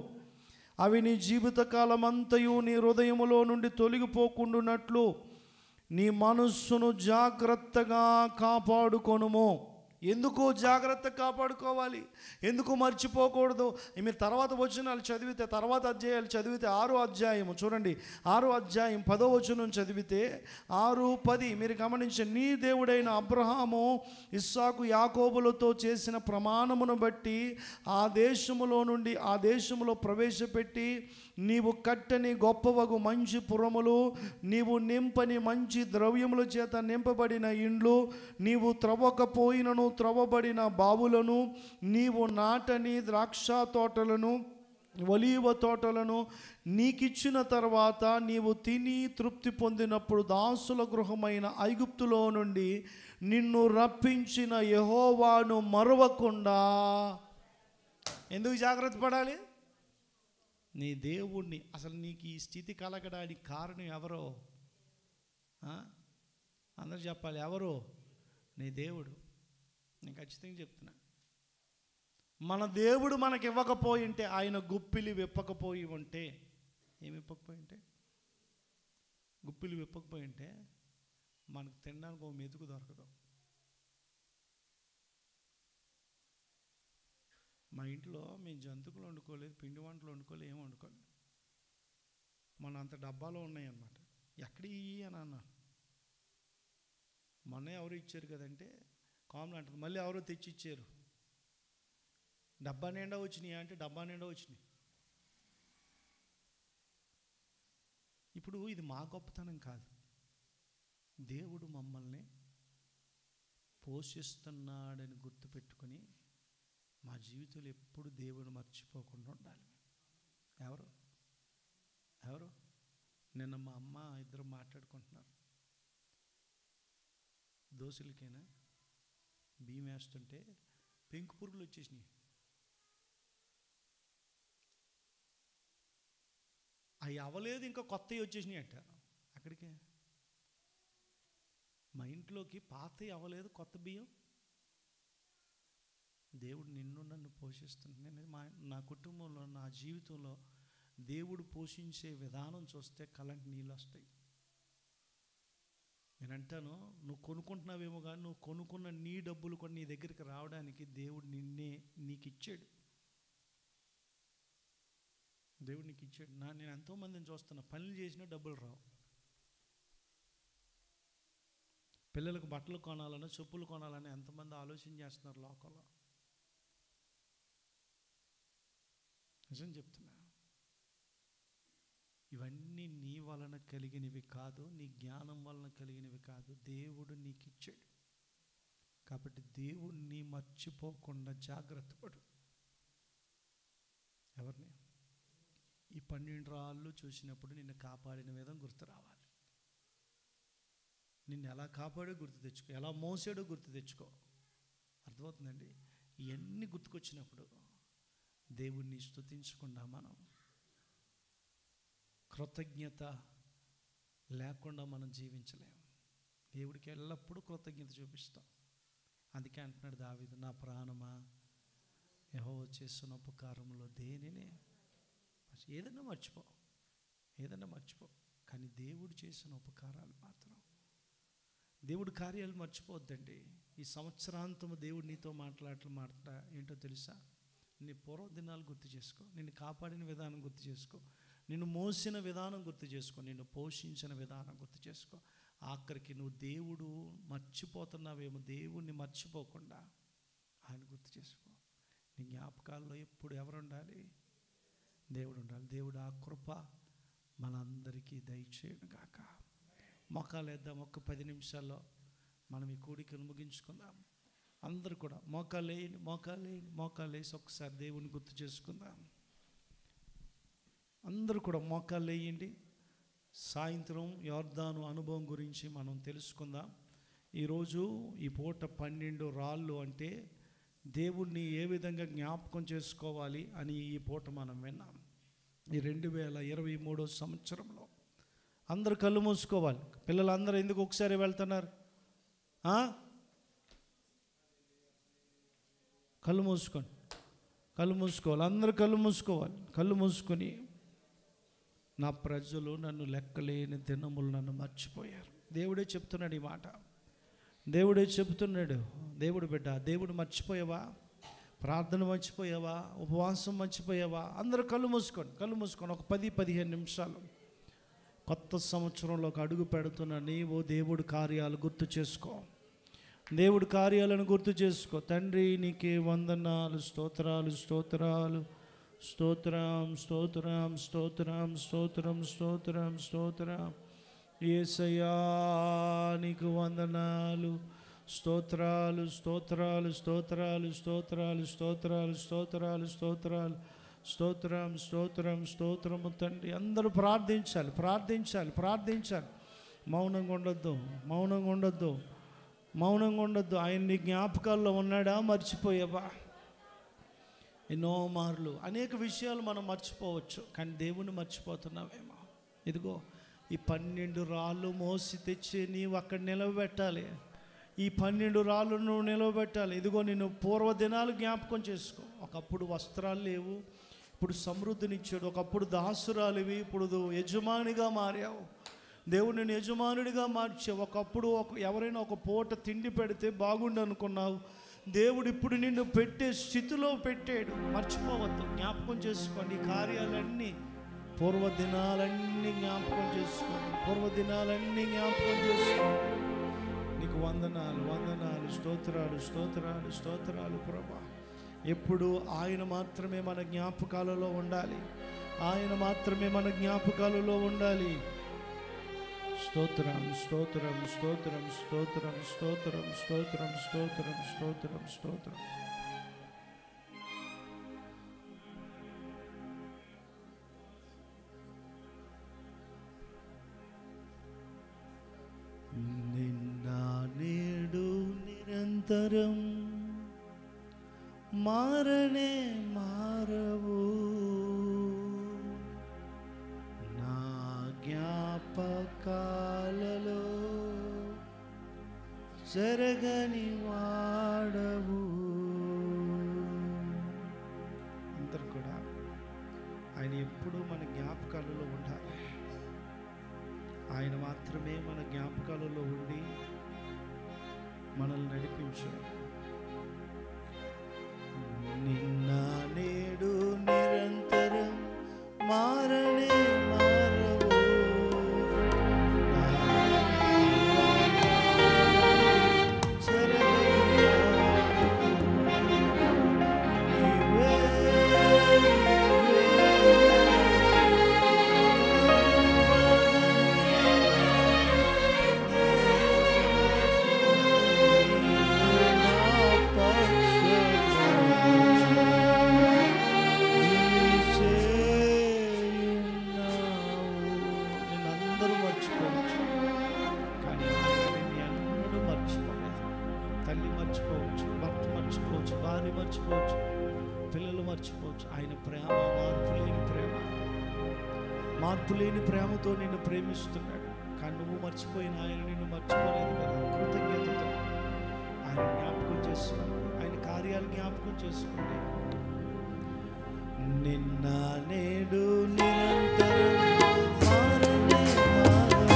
అవి నీ జీవితకాలం అంతయు నీ హృదయములో నుండి తొలగిపోకుండునట్లు నీ మనస్సును జాగ్రత్తగా కాపాడుకొనుము. ఎందుకు జాగ్రత్త కాపాడుకోవాలి? ఎందుకు మర్చిపోకూడదు? మీరు తర్వాత వచనాలు చదివితే, తర్వాత అధ్యాయాలు చదివితే 6వ అధ్యాయము చూడండి, 6వ అధ్యాయం 10వ వచనం చదివితే 6:10 మీరు గమనించండి. నీ దేవుడైన అబ్రహాము, ఇస్సాకు, యాకోబులతో చేసిన ప్రమాణమును బట్టి ఆ దేశములో నుండి ఆ దేశములో ప్రవేశపెట్టి నీవు కట్టని గొప్పవగు మంచి పురములు, నీవు నింపని మంచి ద్రవ్యముల చేత నింపబడిన ఇండ్లు, నీవు త్రవ్వకపోయినను త్రవ్వబడిన బావులను, నీవు నాటని ద్రాక్ష తోటలను, ఒలీవ తోటలను నీకిచ్చిన తర్వాత నీవు తిని తృప్తి పొందినప్పుడు దాసుల గృహమైన ఐగుప్తులో నుండి నిన్ను రప్పించిన యెహోవాను మరవకుండా. ఎందుకు జాగ్రత్త పడాలి? నీ దేవుణ్ణి. అసలు నీకు ఈ స్థితి కలగడానికి కారణం ఎవరో? అందరు చెప్పాలి. ఎవరు? నీ దేవుడు. నేను ఖచ్చితంగా చెప్తున్నా. మన దేవుడు మనకి ఇవ్వకపోయి ఉంటే, ఆయన గుప్పిలి విప్పకపోయి ఉంటే, ఏమి విప్పకపోయి ఉంటే, గుప్పిలి విప్పకపోయి ఉంటే మనకు తినడానికి ఒక మెతుకు దొరకదు. మా ఇంట్లో మేము జంతువులు వండుకోలేదు, పిండి వంటలు వండుకోలేదు, ఏమి వండుకోలేదు. మన అంత డబ్బాలో ఉన్నాయన్నమాట. ఎక్కడి అని అన్నా. మొన్న ఎవరు ఇచ్చారు కదంటే కామన్ అంటుంది. మళ్ళీ ఎవరో తెచ్చి ఇచ్చారు. డబ్బా నిండా వచ్చినాయి అంటే డబ్బా నిండా వచ్చినాయి. ఇప్పుడు ఇది మా గొప్పతనం కాదు, దేవుడు మమ్మల్ని పోషిస్తున్నాడని గుర్తుపెట్టుకొని మా జీవితంలో ఎప్పుడు దేవుడు మర్చిపోకుండా ఉండాలి. ఎవరు నిన్న మా అమ్మ ఇద్దరు మాట్లాడుకుంటున్నారు. దోశలకైనా బియ్యం వేస్తుంటే పెంకు పురుగులు వచ్చేసినాయి. అవి అవ్వలేదు, ఇంకా కొత్తవి వచ్చేసినాయి అంట. అక్కడికే మా ఇంట్లోకి పాతవి అవ్వలేదు, కొత్త బియ్యం. దేవుడు నిన్ను నన్ను పోషిస్తున్నాడు. నా కుటుంబంలో, నా జీవితంలో దేవుడు పోషించే విధానం చూస్తే కళ్ళంటి నీళ్ళు వస్తాయి. నేను అంటాను, నువ్వు కొనుక్కుంటున్నావేమో కానీ నువ్వు కొనుక్కున్న నీ డబ్బులు కొన్ని నీ దగ్గరికి రావడానికి దేవుడు నీకు ఇచ్చాడు. దేవుడు నీకు ఇచ్చాడు. నేను ఎంతోమందిని చూస్తున్నా, పనులు చేసినా డబ్బులు రావు. పిల్లలకు బట్టలు కొనాలన్నా, చెప్పులు కొనాలని ఎంతమంది ఆలోచన చేస్తున్నారు లోకంలో. నిజం చెప్తున్నా, ఇవన్నీ నీ వలన కలిగినవి కాదు, నీ జ్ఞానం వలన కలిగినవి కాదు, దేవుడు నీకు ఇచ్చాడు. కాబట్టి దేవుణ్ణి మర్చిపోకుండా జాగ్రత్త పడు. ఎవరిని? ఈ 12 రాళ్ళు చూసినప్పుడు నిన్ను కాపాడిన విధం గుర్తు రావాలి. నిన్ను ఎలా కాపాడో గుర్తు తెచ్చుకో, ఎలా మోసాడో గుర్తు తెచ్చుకో. అర్థమవుతుందండి? ఇవన్నీ గుర్తుకొచ్చినప్పుడు దేవుణ్ణి స్తుతించకుండా మనం, కృతజ్ఞత లేకుండా మనం జీవించలేము. దేవుడికి ఎల్లప్పుడూ కృతజ్ఞత చూపిస్తాం. అందుకే అంటున్నాడు దావీదు, నా ప్రాణమా యెహోవా చేస్తున్న ఉపకారంలో దేనిని ఏదన్నా మర్చిపో, కానీ దేవుడు చేసిన ఉపకారాలు మాత్రం, దేవుడి కార్యాలు మర్చిపోవద్దండి. ఈ సంవత్సరాంతము దేవుడు నీతో మాట్లాడటం ఏంటో తెలుసా? నీ పూర్వ దినాలు గుర్తు చేసుకో, నిన్ను కాపాడిన విధానం గుర్తు చేసుకో, నిన్ను మోసిన విధానం గుర్తు చేసుకో, నిన్ను పోషించిన విధానం గుర్తు చేసుకో. ఆఖరికి నువ్వు దేవుడు మర్చిపోతున్నావేమో, దేవుణ్ణి మర్చిపోకుండా ఆయన గుర్తు చేసుకో. నీ జ్ఞాపకాల్లో ఎప్పుడు ఎవరు ఉండాలి? దేవుడు ఉండాలి. దేవుడు ఆ కృప మనందరికీ దయచేయను గాక. మోకాలేద్దాం. ఒక 10 నిమిషాల్లో మనం ఈ కూడికను ముగించుకుందాం. అందరూ కూడా మోకాలేసి ఒకసారి దేవుని గుర్తు చేసుకుందాం. అందరూ కూడా మోకాలు వేయండి. సాయంత్రం యోర్దాను అనుభవం గురించి మనం తెలుసుకుందాం. ఈరోజు ఈ పూట 12 రాళ్ళు అంటే దేవుణ్ణి ఏ విధంగా జ్ఞాపకం చేసుకోవాలి అని ఈ పూట మనం విన్నాం. ఈ 2023 సంవత్సరంలో అందరూ కళ్ళు మూసుకోవాలి. పిల్లలందరూ ఎందుకు ఒకసారి వెళ్తున్నారు? కళ్ళు మూసుకోవాలి. అందరూ కళ్ళు మూసుకొని, నా ప్రజలు నన్ను లెక్కలేని దినములు నన్ను మర్చిపోయారు. దేవుడే చెప్తున్నాడు ఈ మాట. దేవుడే చెప్తున్నాడు. దేవుడు బిడ్డ, దేవుడు మర్చిపోయావా? ప్రార్థన మర్చిపోయావా? ఉపవాసం మర్చిపోయావా? అందరూ కళ్ళు మూసుకొని ఒక 10-15 నిమిషాలు కొత్త సంవత్సరంలోకి అడుగు పెడుతున్న నీవు దేవుడి కార్యాలు గుర్తు చేసుకో. దేవుడి కార్యాలను గుర్తు చేసుకో. తండ్రి నీకే వందనాలు, స్తోత్రం. యేసయ్యా నీకు వందనాలు, స్తోత్రము తండ్రి. అందరూ ప్రార్థించాలి. మౌనంగా ఉండొద్దు. ఆయన నీ జ్ఞాపకాల్లో ఉన్నాడా? మర్చిపోయావా? ఎన్నో మార్లు అనేక విషయాలు మనం మర్చిపోవచ్చు, కానీ దేవుణ్ణి మర్చిపోతున్నావేమో. ఇదిగో ఈ 12 రాళ్ళు మోసి తెచ్చి నీవు అక్కడ నిలబెట్టాలి. ఈ 12 రాళ్ళను నిలవబెట్టాలి. ఇదిగో నేను పూర్వ దినాలు జ్ఞాపకం చేసుకో. ఒకప్పుడు వస్త్రాలు లేవు, ఇప్పుడు సమృద్ధినిచ్చాడు. ఒకప్పుడు దాసురాలివి, ఇప్పుడు యజమానిగా మారావు. దేవుడు నేను యజమానుడిగా మార్చావు. ఒకప్పుడు ఎవరైనా ఒక పూట తిండి పెడితే బాగుండు అనుకున్నావు. దేవుడు ఇప్పుడు నిన్ను పెట్టే స్థితిలో పెట్టాడు. మర్చిపోవద్దు, జ్ఞాపకం చేసుకోండి. ఈ కార్యాలన్నీ పూర్వదినాలన్నీ జ్ఞాపకం చేసుకోండి. పూర్వదినాలన్నీ జ్ఞాపకం చేసుకోండి. నీకు వందనాలు, వందనాలు, స్తోత్రాలు, స్తోత్రాలు, స్తోత్రాలు ప్రభా. ఎప్పుడు ఆయన మాత్రమే మన జ్ఞాపకాలలో ఉండాలి. ఆయన మాత్రమే మన జ్ఞాపకాలలో ఉండాలి. స్తోత్రం, స్తోత్రం, స్తోత్రం, స్తోత్రం, స్తోత్రం, స్తోత్రం, స్తోత్రం, స్తోత్రం, స్తోత్రం. నిన్న నేడు నిరంతరం మారనే మారవు, నా జ్ఞాపకాలలో జరగని వాడవు. అందరూ కూడా ఆయన ఎప్పుడూ మన జ్ఞాపకాలలో ఉండాలి. ఆయన మాత్రమే మన జ్ఞాపకాలలో ఉండి మనల్ని నడిపించాడు. నిన్న నేడు నిరంతరం మారనే మారవు, మర్చిపోవచ్చు, పిల్లలు మర్చిపోవచ్చు. ఆయన ప్రేమ మార్పులేని ప్రేమ, మార్పులేని ప్రేమతో నిన్ను ప్రేమిస్తున్నాడు. కానీ నువ్వు మర్చిపోయిన ఆయన నిన్ను మర్చిపోలేదు కదా. కృతజ్ఞతతో ఆయన జ్ఞాపకం చేసుకోండి, ఆయన కార్యాలు జ్ఞాపకం చేసుకోండి. నిన్న నేడు నిరంతరం మారనే మారవు.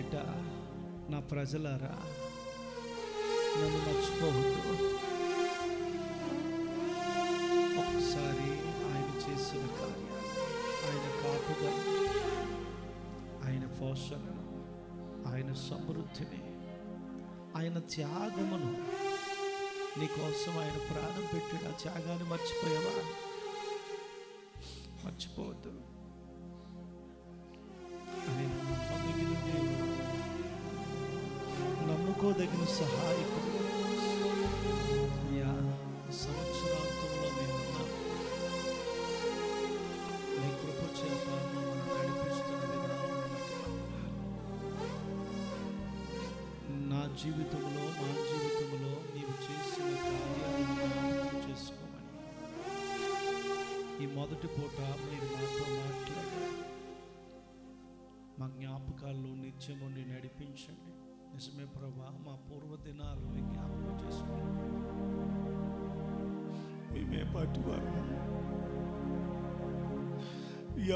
బిడ్డ, నా ప్రజలారా, నన్ను మర్చిపోవద్దు. ఒకసారి ఆయన చేసిన కార్యాలు, ఆయన కాపుదల, ఆయన పోషణను, ఆయన సమృద్ధిని, ఆయన త్యాగమును, నీకోసం ఆయన ప్రాణం పెట్టిన ఆ త్యాగాన్ని మర్చిపోయావా? మర్చిపోవద్దు. ఆయన నమ్మదగిన దేవుడు, నమ్ముకోదగిన సహాయకుడు. అయ్యా, సంవత్సరాంతంలో మేమున్నాం. నీ కృప చేత మమ్మల్ని నడిపిస్తున్న విధానం నా జీవితంలో, మా జీవితంలో నీవు చేసిన కార్యాలను జ్ఞాపకం చేసుకోమని ఈ మొదటి పూట మీరు మాతో మాట్లాడారు. మా జ్ఞాపకాల్లో నిత్యము నీ నడిపించండి. నిజమే ప్రభా, మా పూర్వదినాలు జ్ఞాపకం చేసుకోండి. మేమే పాటివారు,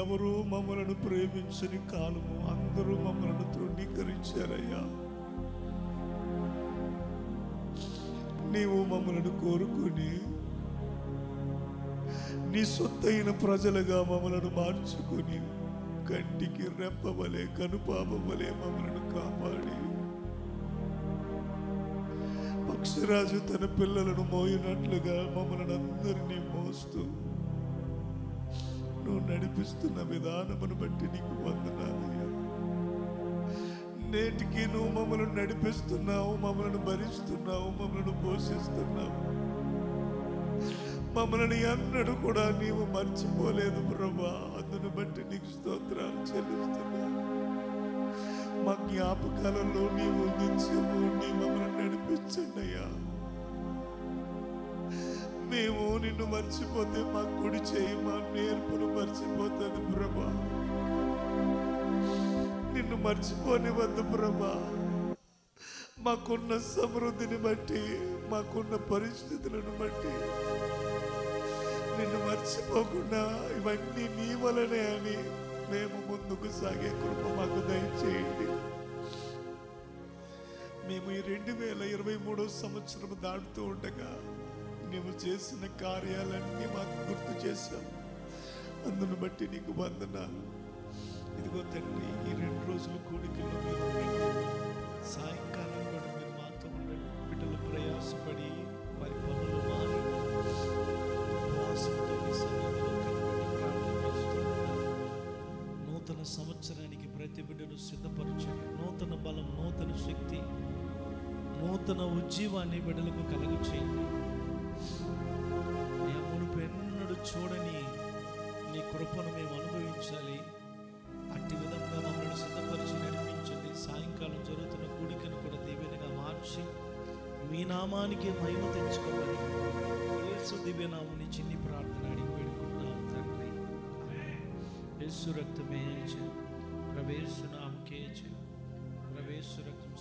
ఎవరు మమ్మలను ప్రేమించని కాలము అందరూ మమ్మలను తృణీకరించారయ్యా. నీవు మమ్మలను కోరుకుని నీ సొత్తైన ప్రజలుగా మమ్మలను మార్చుకుని కంటికి రెప్పవలే, కనుపాపవలే మమ్మలను కాపాడి, పక్షిరాజు తన పిల్లలను మోయినట్లుగా మమ్మల్ని అందరినీ మోస్తూ నువ్వు నడిపిస్తున్న విధానమును బట్టి నీకు వందనాలయ్యా. నేటికి నువ్వు మమ్మల్ని నడిపిస్తున్నావు, మమ్మల్ని భరిస్తున్నావు, మమ్మల్ని పోషిస్తున్నావు. మమ్మల్ని అన్నడు కూడా నీవు మర్చిపోలేదు ప్రభా. అందును బట్టి నీకు స్తోత్రాలు చెల్లిస్తున్నావు. మా జ్ఞాపకాలలో నీవు నిత్యము నీ మమ్మల్ని నడిపించండి అయ్యా. మేము నిన్ను మర్చిపోతే మా కుడి చేయి, మా నేర్పును మర్చిపోతుంది ప్రభా. నిన్ను మర్చిపోనివద్దు ప్రభా. మాకున్న సమృద్ధిని బట్టి, మాకున్న పరిస్థితులను బట్టి నిన్ను మర్చిపోకుండా ఇవన్నీ నీ వలనే అని మేము ముందుకు సాగే కృప మాకు దయచేయండి. మేము ఈ 2023 సంవత్సరం దాటుతూ ఉండగా నీవు చేసిన కార్యాలన్నీ మాకు గుర్తు చేశావు. అందును బట్టి నీకు వందనాలు. ఇదిగో తండ్రి, ఈ 2 రోజుల కూడికల్లో మీరు ఉండండి. సాయంకాలం కూడా మీరు మాతో ఉండండి. బిడ్డలు ప్రయాసపడి వారి పనులు మాని ఉపవాసంతో మీ సన్నిధిలో కనిపెట్టి ప్రార్థన చేస్తున్నారు. నూతన సంవత్సరానికి ప్రతి బిడ్డను సిద్ధపరచండి. నూతన బలం, నూతన శక్తి, నూతన ఉజ్జీవాన్ని బిడ్డలకు కలుగు చేయండి. మునుపెన్నడు చూడని నీ కృపను మేము అనుభవించాలి. అట్టి విధంగా మమ్మల్ని సిద్ధపరిచి నడిపించండి. సాయంకాలం జరుగుతున్న కూడికను కూడా దీవెనగా మార్చి మీ నామానికి మహిమ తెచ్చుకోవాలి. యేసు దివ్యనామముని చిన్ని ప్రార్థన అడిగి పెడుకుంటాం తండ్రి. యేసు రక్తమే ప్రవేశ నామకే ప్రవేశ రక్తం